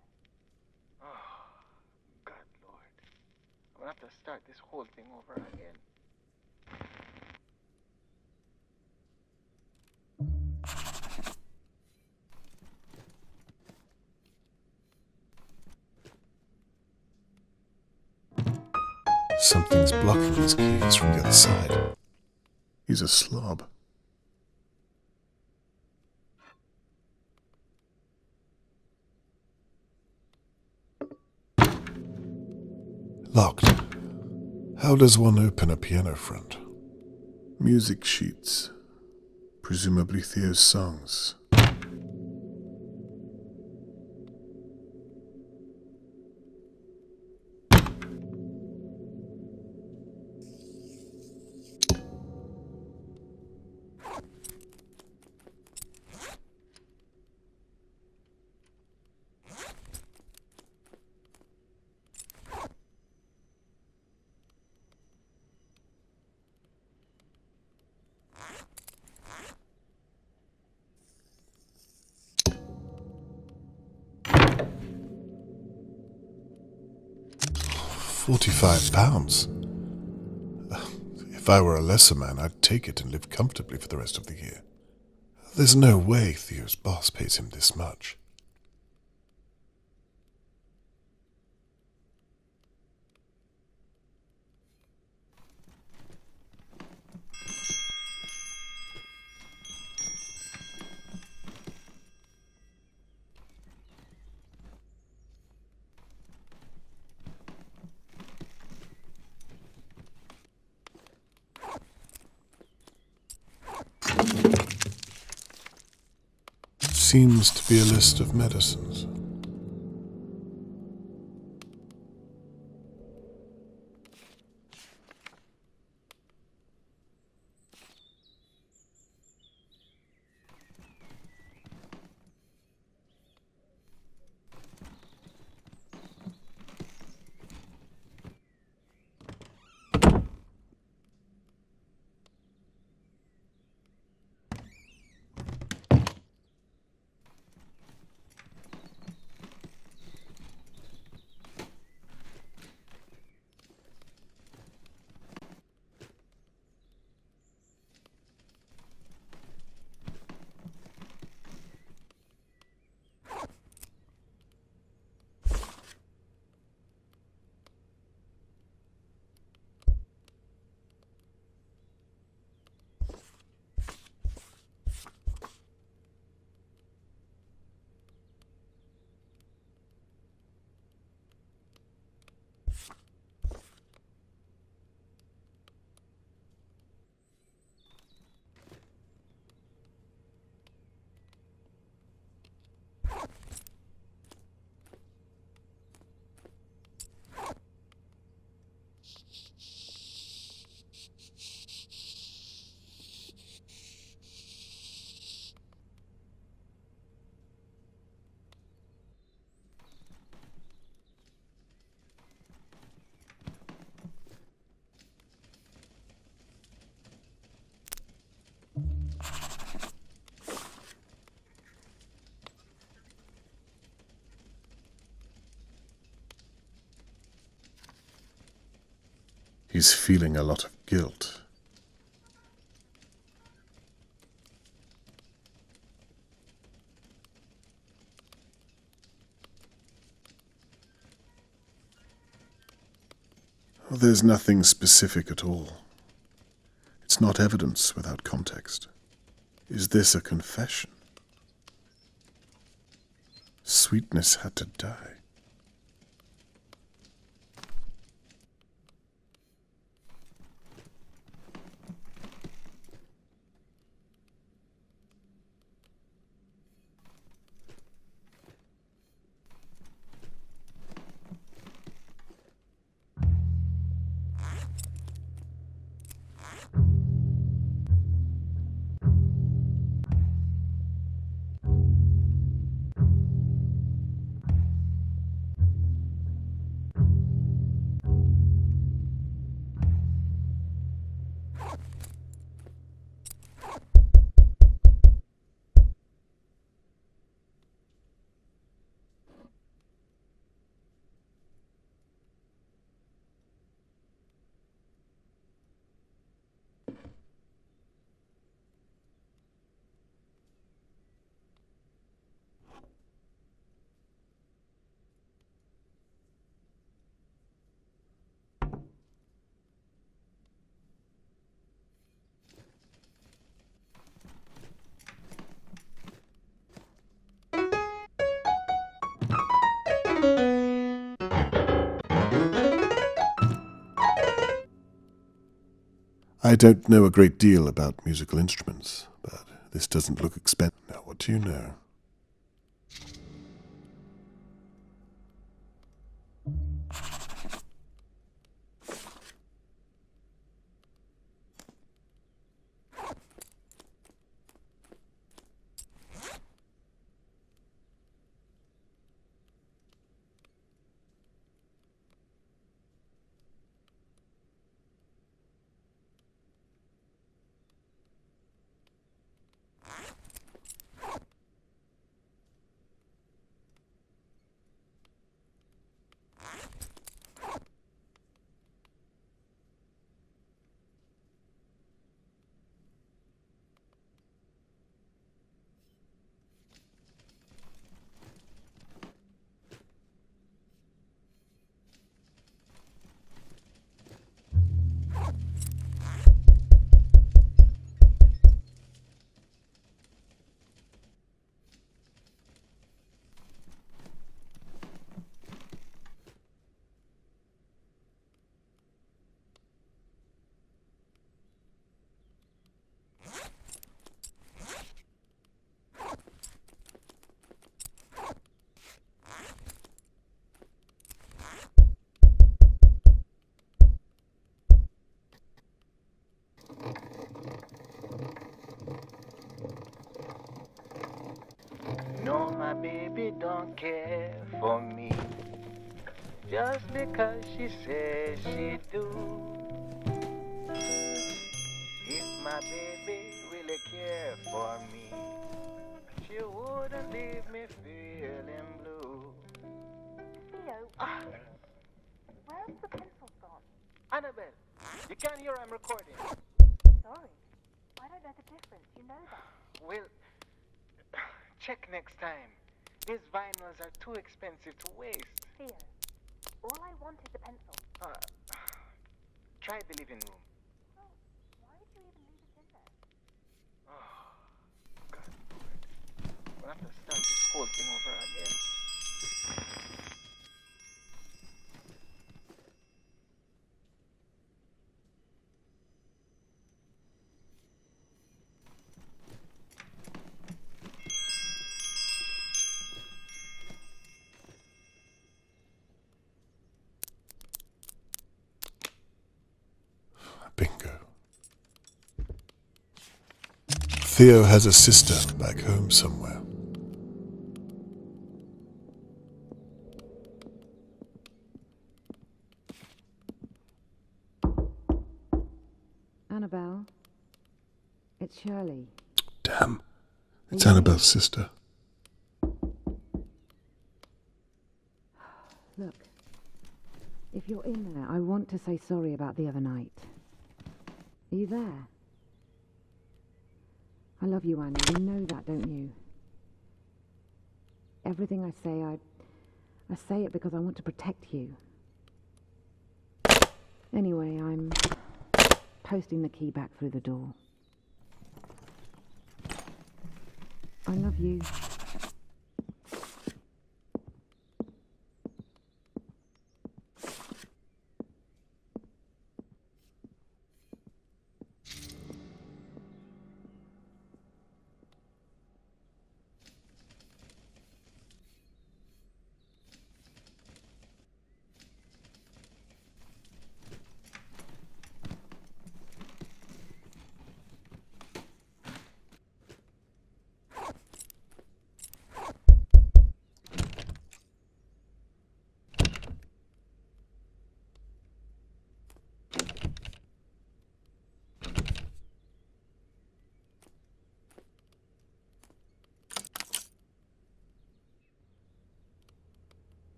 gonna have to start this whole thing over again. Something's blocking his keys from the other side. He's a slob. Locked. How does one open a piano front? Music sheets. Presumably Theo's songs. £45. If I were a lesser man, I'd take it and live comfortably for the rest of the year. There's no way Theo's boss pays him this much. Seems to be a list of medicines. He's feeling a lot of guilt. There's nothing specific at all. It's not evidence without context. Is this a confession? Sweetness had to die. I don't know a great deal about musical instruments, but this doesn't look expensive. Now, what do you know? No, my baby don't care for me, just because she says she do. If my baby really cared for me, she wouldn't leave me feeling blue. Theo, where's the pencil gone? Annabelle, you can't hear I'm recording. Sorry, I don't know the difference. You know that. Well, check next time. These vinyls are too expensive to waste. Theo, all I want is the pencil. Try the living room. Well, why did you even leave it in there? Oh, God. We'll have to start this whole thing over again. Bingo. Theo has a sister back home somewhere. Annabelle, it's Shirley. Damn. It's Annabelle's sister. Look, if you're in there, I want to say sorry about the other night. Are you there? I love you, Annie. You know that, don't you? Everything I say, I say it because I want to protect you. Anyway, I'm posting the key back through the door. I love you.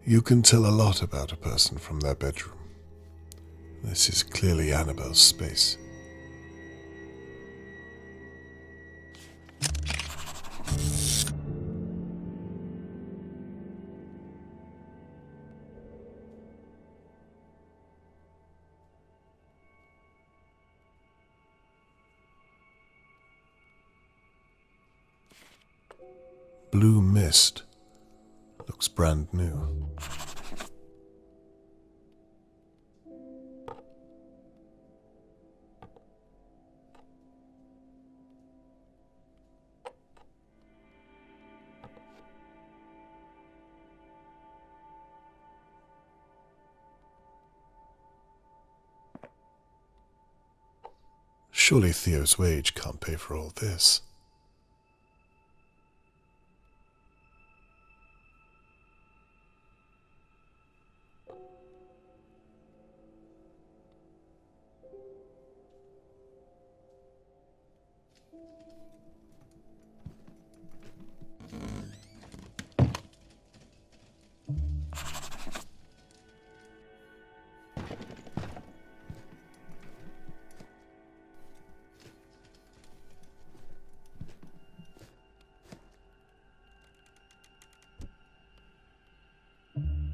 You can tell a lot about a person from their bedroom. This is clearly Annabelle's space. Blue mist. Looks brand new. Surely Theo's wage can't pay for all this.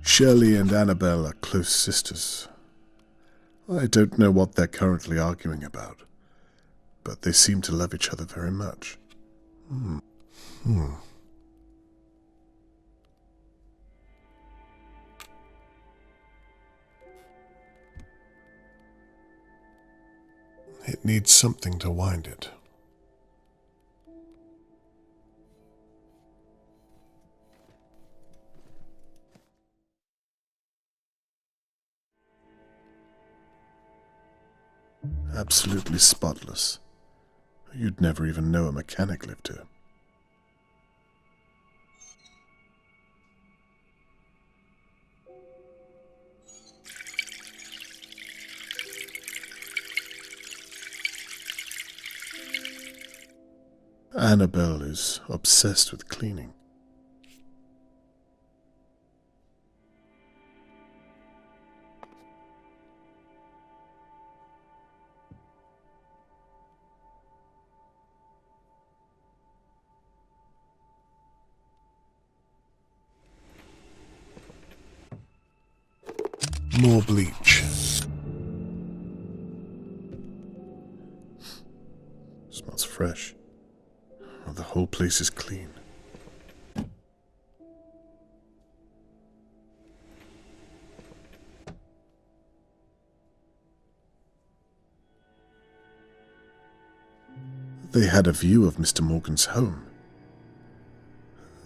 Shirley and Annabelle are close sisters. I don't know what they're currently arguing about, but they seem to love each other very much. It needs something to wind it. Absolutely spotless. You'd never even know a mechanic lived here. Annabelle is obsessed with cleaning. More bleach. Smells fresh. Oh, the whole place is clean. They had a view of Mr. Morgan's home.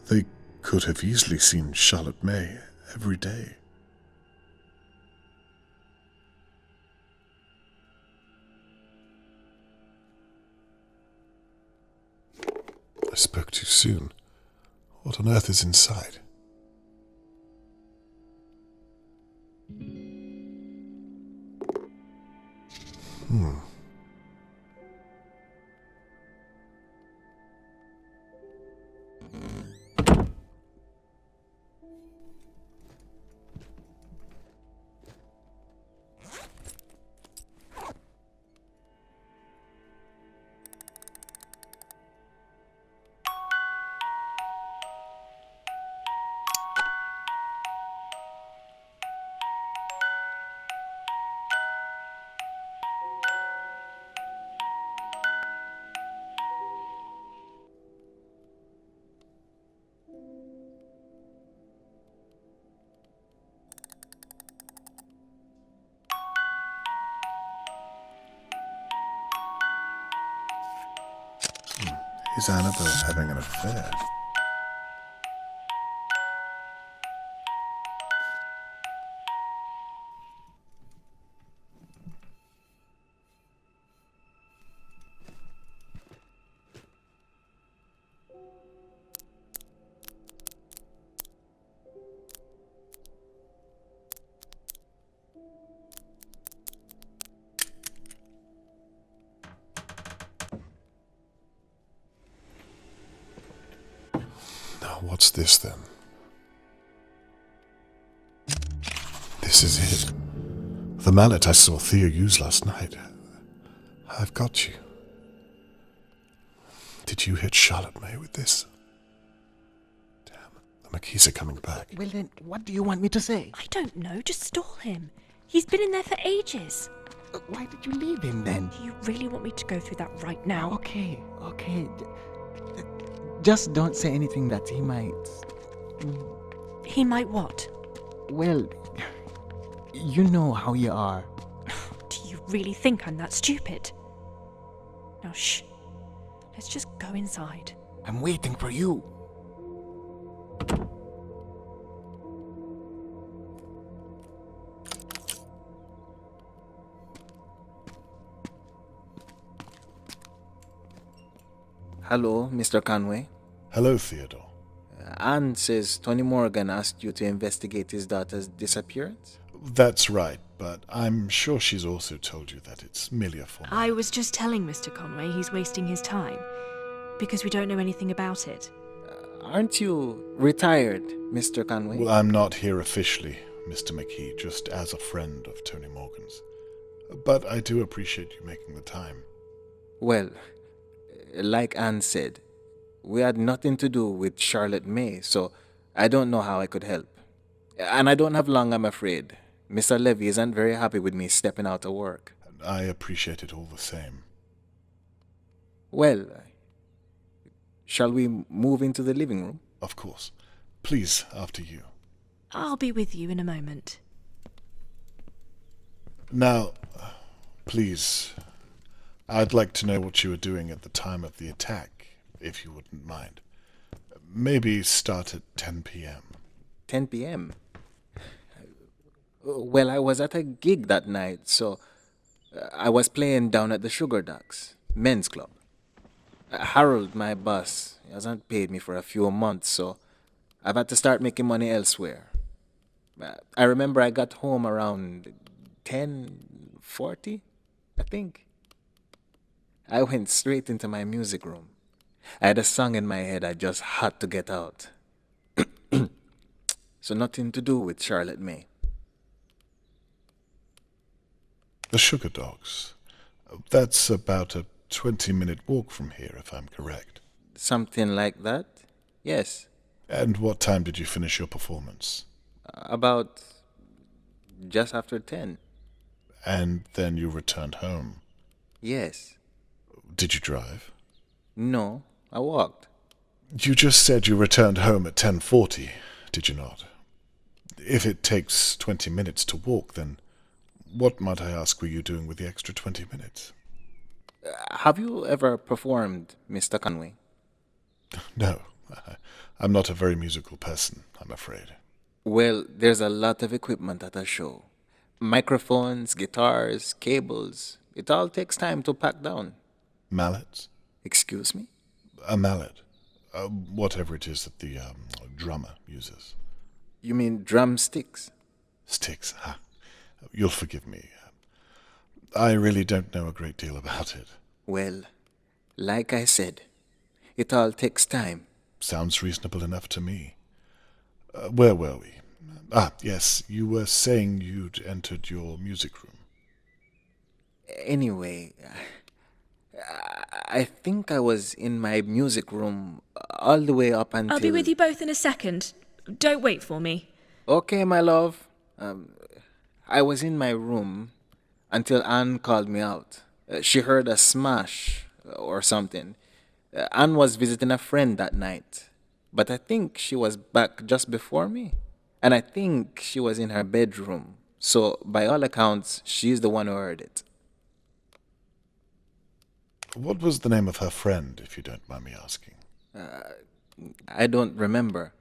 They could have easily seen Charlotte May every day. I spoke too soon. What on earth is inside? Is Annabelle having an affair? What's this then? This is it. The mallet I saw Theo use last night. I've got you. Did you hit Charlotte May with this? Damn, the McKees are coming back. Well then, what do you want me to say? I don't know, just stall him. He's been in there for ages. Why did you leave him then? Do you really want me to go through that right now? Okay. Just don't say anything that he might... He might what? Well, you know how you are. Do you really think I'm that stupid? Now shh. Let's just go inside. I'm waiting for you. Hello, Mr. Conway. Hello, Theodore. Anne says Tony Morgan asked you to investigate his daughter's disappearance? That's right, but I'm sure she's also told you that it's merely a formality. I was just telling Mr. Conway he's wasting his time, because we don't know anything about it. Aren't you retired, Mr. Conway? Well, I'm not here officially, Mr. McKee, just as a friend of Tony Morgan's. But I do appreciate you making the time. Well, like Anne said, we had nothing to do with Charlotte May, so I don't know how I could help. And I don't have long, I'm afraid. Mr. Levy isn't very happy with me stepping out of work. I appreciate it all the same. Well, shall we move into the living room? Of course. Please, after you. I'll be with you in a moment. Now, please, I'd like to know what you were doing at the time of the attack, if you wouldn't mind. Maybe start at 10 p.m. 10 p.m.? Well, I was at a gig that night, so I was playing down at the Sugar Ducks men's club. Harold, my boss, hasn't paid me for a few months, so I've had to start making money elsewhere. I remember I got home around 10:40, I think. I went straight into my music room. I had a song in my head I just had to get out. So nothing to do with Charlotte May. The Sugar Dogs. That's about a 20-minute walk from here, if I'm correct. Something like that? Yes. And what time did you finish your performance? About just after 10. And then you returned home? Yes. Did you drive? No, I walked. You just said you returned home at 10:40, did you not? If it takes 20 minutes to walk, then what, might I ask, were you doing with the extra 20 minutes? Have you ever performed, Mr. Conway? No, I'm not a very musical person, I'm afraid. Well, there's a lot of equipment at a show. Microphones, guitars, cables. It all takes time to pack down. Mallets? Excuse me? A mallet. Whatever it is that the drummer uses. You mean drumsticks? Sticks, huh? You'll forgive me. I really don't know a great deal about it. Well, like I said, it all takes time. Sounds reasonable enough to me. Where were we? Yes, you were saying you'd entered your music room. Anyway, I think I was in my music room all the way up until... I'll be with you both in a second. Don't wait for me. Okay, my love. I was in my room until Anne called me out. She heard a smash or something. Anne was visiting a friend that night, but I think she was back just before me. And I think she was in her bedroom. So, by all accounts, she's the one who heard it. What was the name of her friend, if you don't mind me asking? I don't remember.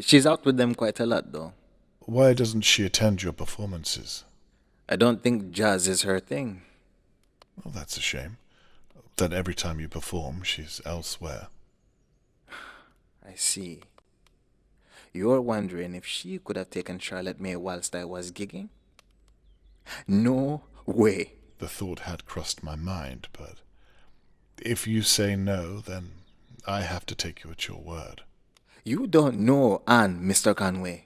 She's out with them quite a lot, though. Why doesn't she attend your performances? I don't think jazz is her thing. Well, that's a shame. That every time you perform, she's elsewhere. I see. You're wondering if she could have taken Charlotte May whilst I was gigging? No way. The thought had crossed my mind, but if you say no, then I have to take you at your word. You don't know Anne, Mr. Conway.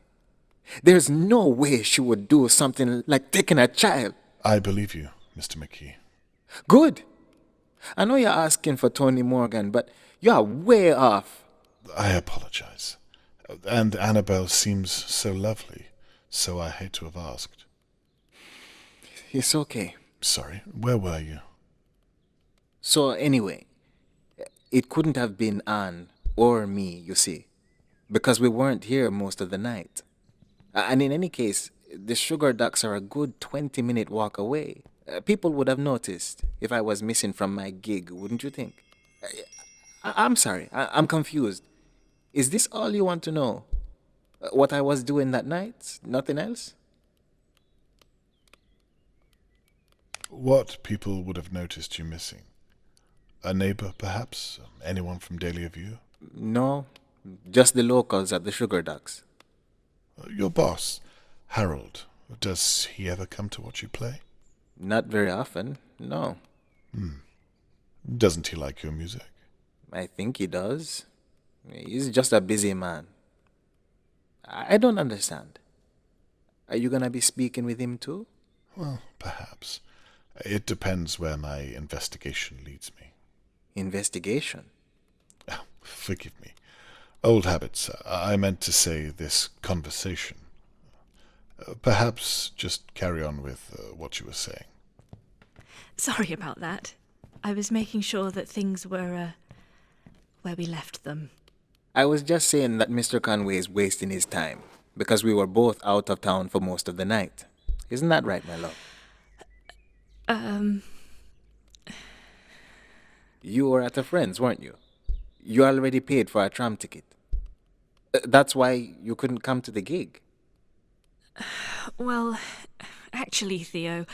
There's no way she would do something like taking a child. I believe you, Mr. McKee. Good. I know you're asking for Tony Morgan, but you're way off. I apologize. And Annabelle seems so lovely, so I hate to have asked. It's okay. Sorry, where were you? So anyway, it couldn't have been Anne or me, you see, because we weren't here most of the night. And in any case, the Sugar Ducks are a good 20-minute walk away. People would have noticed if I was missing from my gig, wouldn't you think? I'm sorry, I'm confused. Is this all you want to know? What I was doing that night? Nothing else? What people would have noticed you missing? A neighbor, perhaps? Anyone from Dahlia View? No, just the locals at the Sugar Ducks. Your boss, Harold, does he ever come to watch you play? Not very often, no. Doesn't he like your music? I think he does. He's just a busy man. I don't understand. Are you gonna be speaking with him too? Well, perhaps. It depends where my investigation leads me. Investigation? Oh, forgive me. Old habits. I meant to say this conversation. Perhaps just carry on with what you were saying. Sorry about that. I was making sure that things were, where we left them. I was just saying that Mr. Conway is wasting his time because we were both out of town for most of the night. Isn't that right, my love? You were at a friend's, weren't you? You already paid for a tram ticket. That's why you couldn't come to the gig. Well, actually, Theo,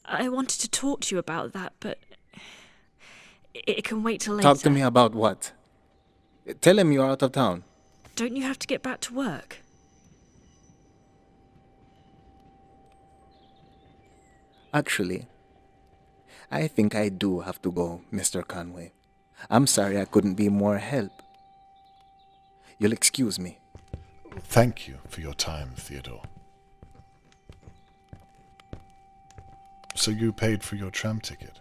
I wanted to talk to you about that, but it can wait till later. Talk to me about what? Tell him you're out of town. Don't you have to get back to work? Actually, I think I do have to go, Mr. Conway. I'm sorry I couldn't be more help. You'll excuse me. Thank you for your time, Theodore. So you paid for your tram ticket?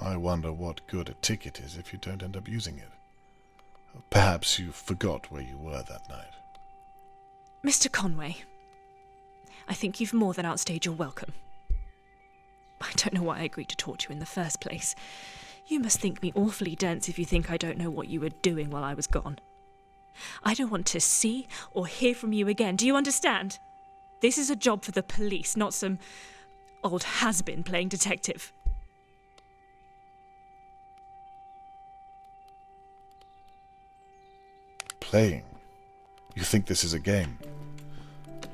I wonder what good a ticket is if you don't end up using it. Perhaps you forgot where you were that night. Mr. Conway, I think you've more than outstayed your welcome. I don't know why I agreed to talk to you in the first place. You must think me awfully dense if you think I don't know what you were doing while I was gone. I don't want to see or hear from you again. Do you understand? This is a job for the police, not some old has-been playing detective. Playing? You think this is a game?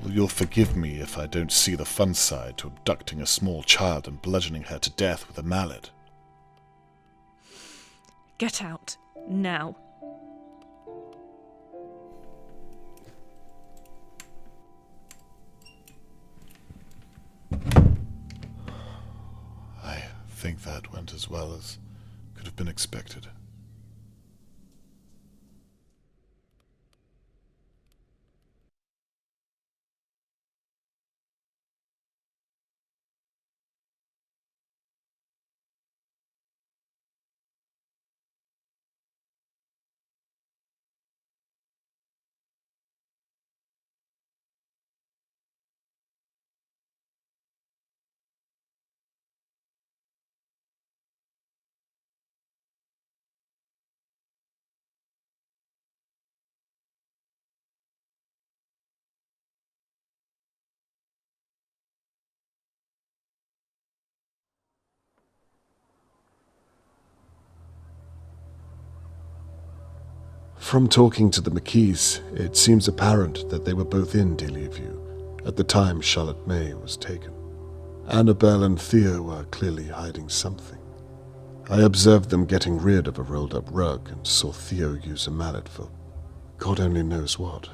Well, you'll forgive me if I don't see the fun side to abducting a small child and bludgeoning her to death with a mallet. Get out. Now. I think that went as well as could have been expected. From talking to the McKees, it seems apparent that they were both in Dahlia View at the time Charlotte May was taken. Annabelle and Theo were clearly hiding something. I observed them getting rid of a rolled-up rug and saw Theo use a mallet for God only knows what.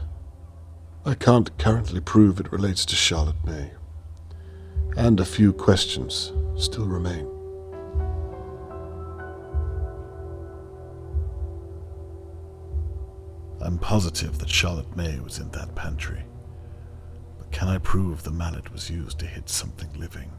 I can't currently prove it relates to Charlotte May, and a few questions still remain. I'm positive that Charlotte May was in that pantry, but can I prove the mallet was used to hit something living?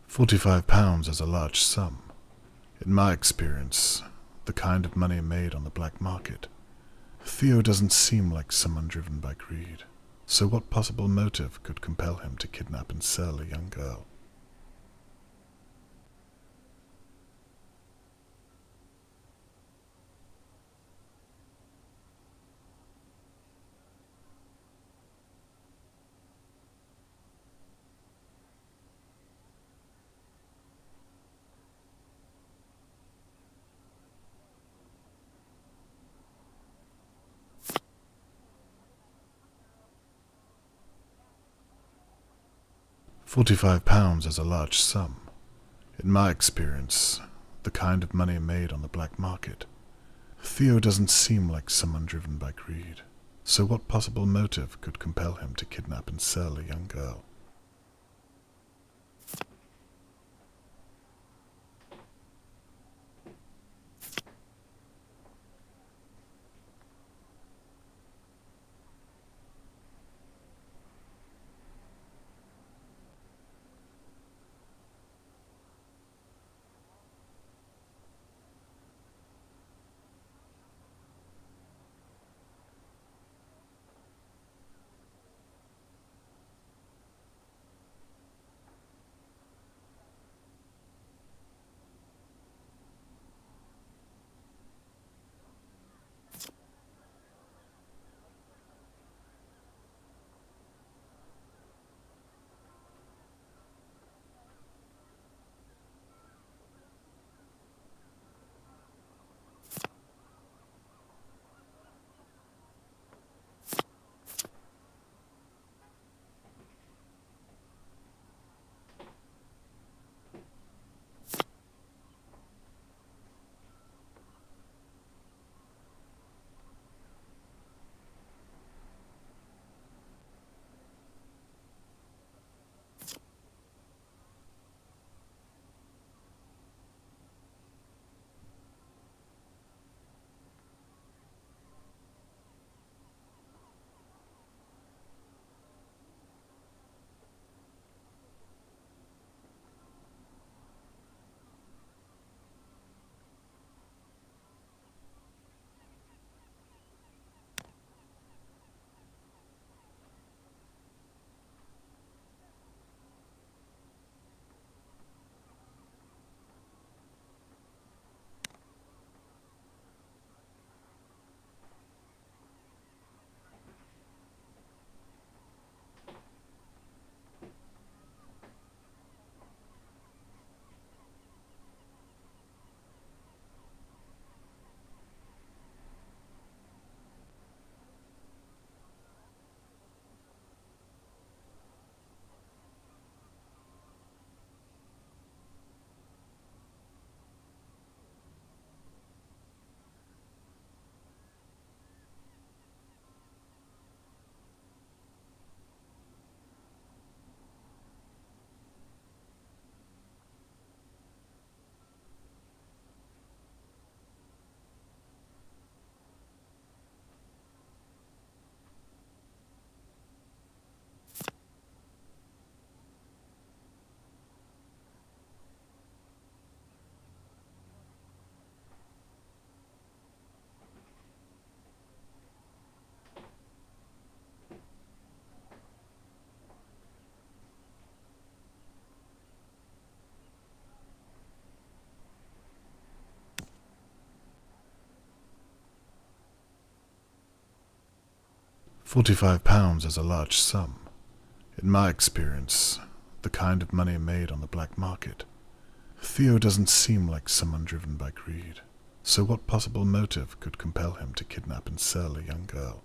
£45 is a large sum. In my experience, the kind of money made on the black market. Theo doesn't seem like someone driven by greed. So what possible motive could compel him to kidnap and sell a young girl? £45 is a large sum. In my experience, the kind of money made on the black market. Theo doesn't seem like someone driven by greed. So what possible motive could compel him to kidnap and sell a young girl? £45 is a large sum. In my experience, the kind of money made on the black market. Theo doesn't seem like someone driven by greed. So what possible motive could compel him to kidnap and sell a young girl?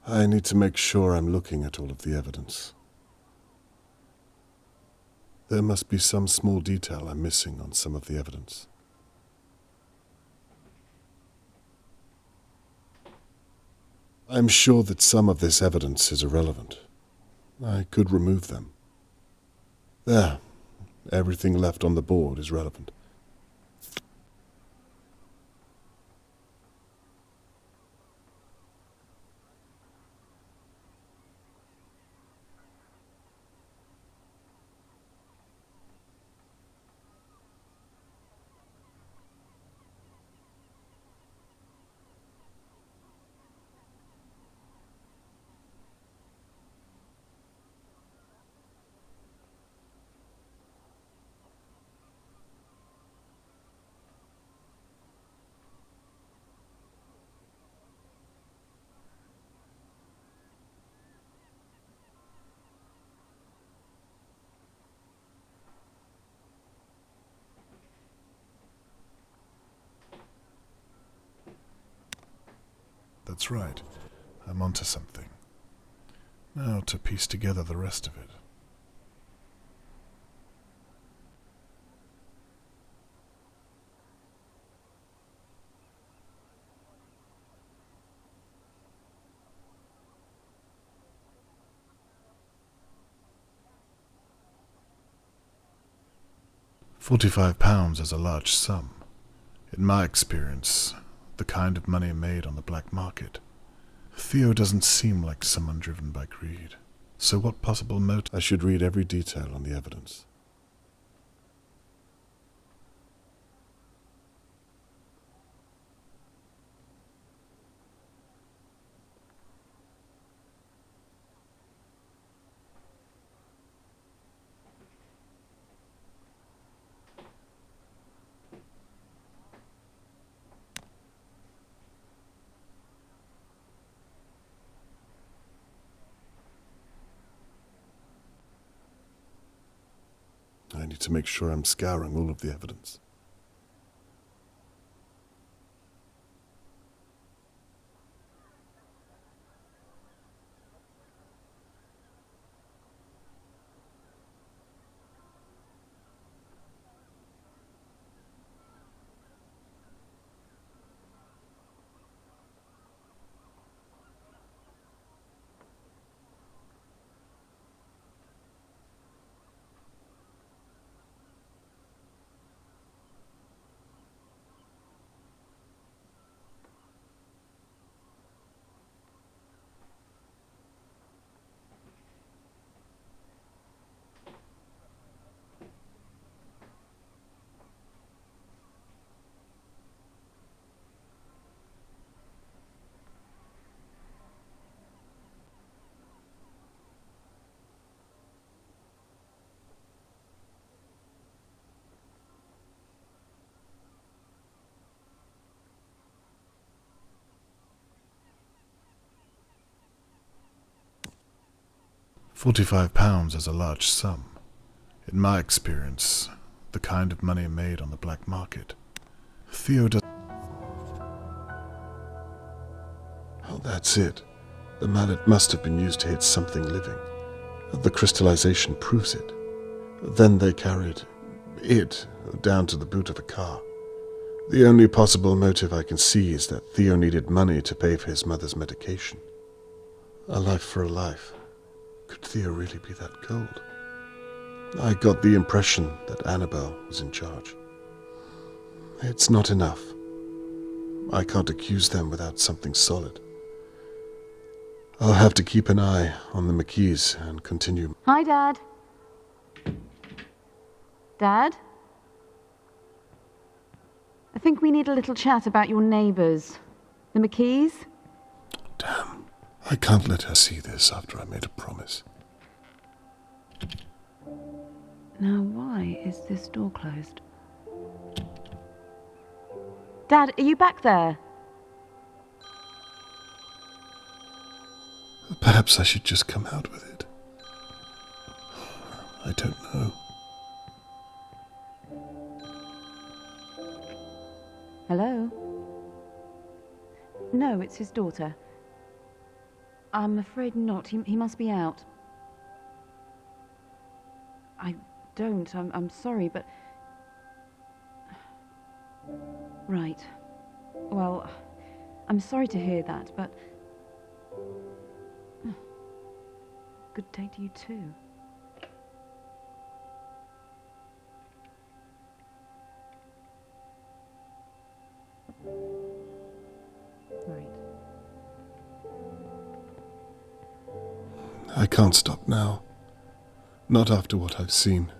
I need to make sure I'm looking at all of the evidence. There must be some small detail I'm missing on some of the evidence. I'm sure that some of this evidence is irrelevant. I could remove them. There. Everything left on the board is relevant. That's right. I'm onto something. Now to piece together the rest of it. £45 is a large sum. In my experience, the kind of money made on the black market. Theo doesn't seem like someone driven by greed. So what possible motive? I should read every detail on the evidence. I need to make sure I'm scouring all of the evidence. £45 is a large sum. In my experience, the kind of money made on the black market. Theo does... Oh, that's it. The mallet must have been used to hit something living. The crystallization proves it. Then they carried it down to the boot of a car. The only possible motive I can see is that Theo needed money to pay for his mother's medication. A life for a life. Could Theo really be that cold? I got the impression that Annabelle was in charge. It's not enough. I can't accuse them without something solid. I'll have to keep an eye on the McKees and continue. Hi, Dad. Dad? I think we need a little chat about your neighbours. The McKees? Damn. I can't let her see this after I made a promise. Now, why is this door closed? Dad, are you back there? Perhaps I should just come out with it. I don't know. Hello? No, it's his daughter. I'm afraid not. He must be out. I don't. I'm sorry, but... Right. Well, I'm sorry to hear that, but... Good day to you too. Right. I can't stop now. Not after what I've seen.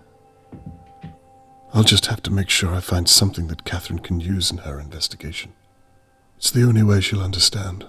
I'll just have to make sure I find something that Catherine can use in her investigation. It's the only way she'll understand.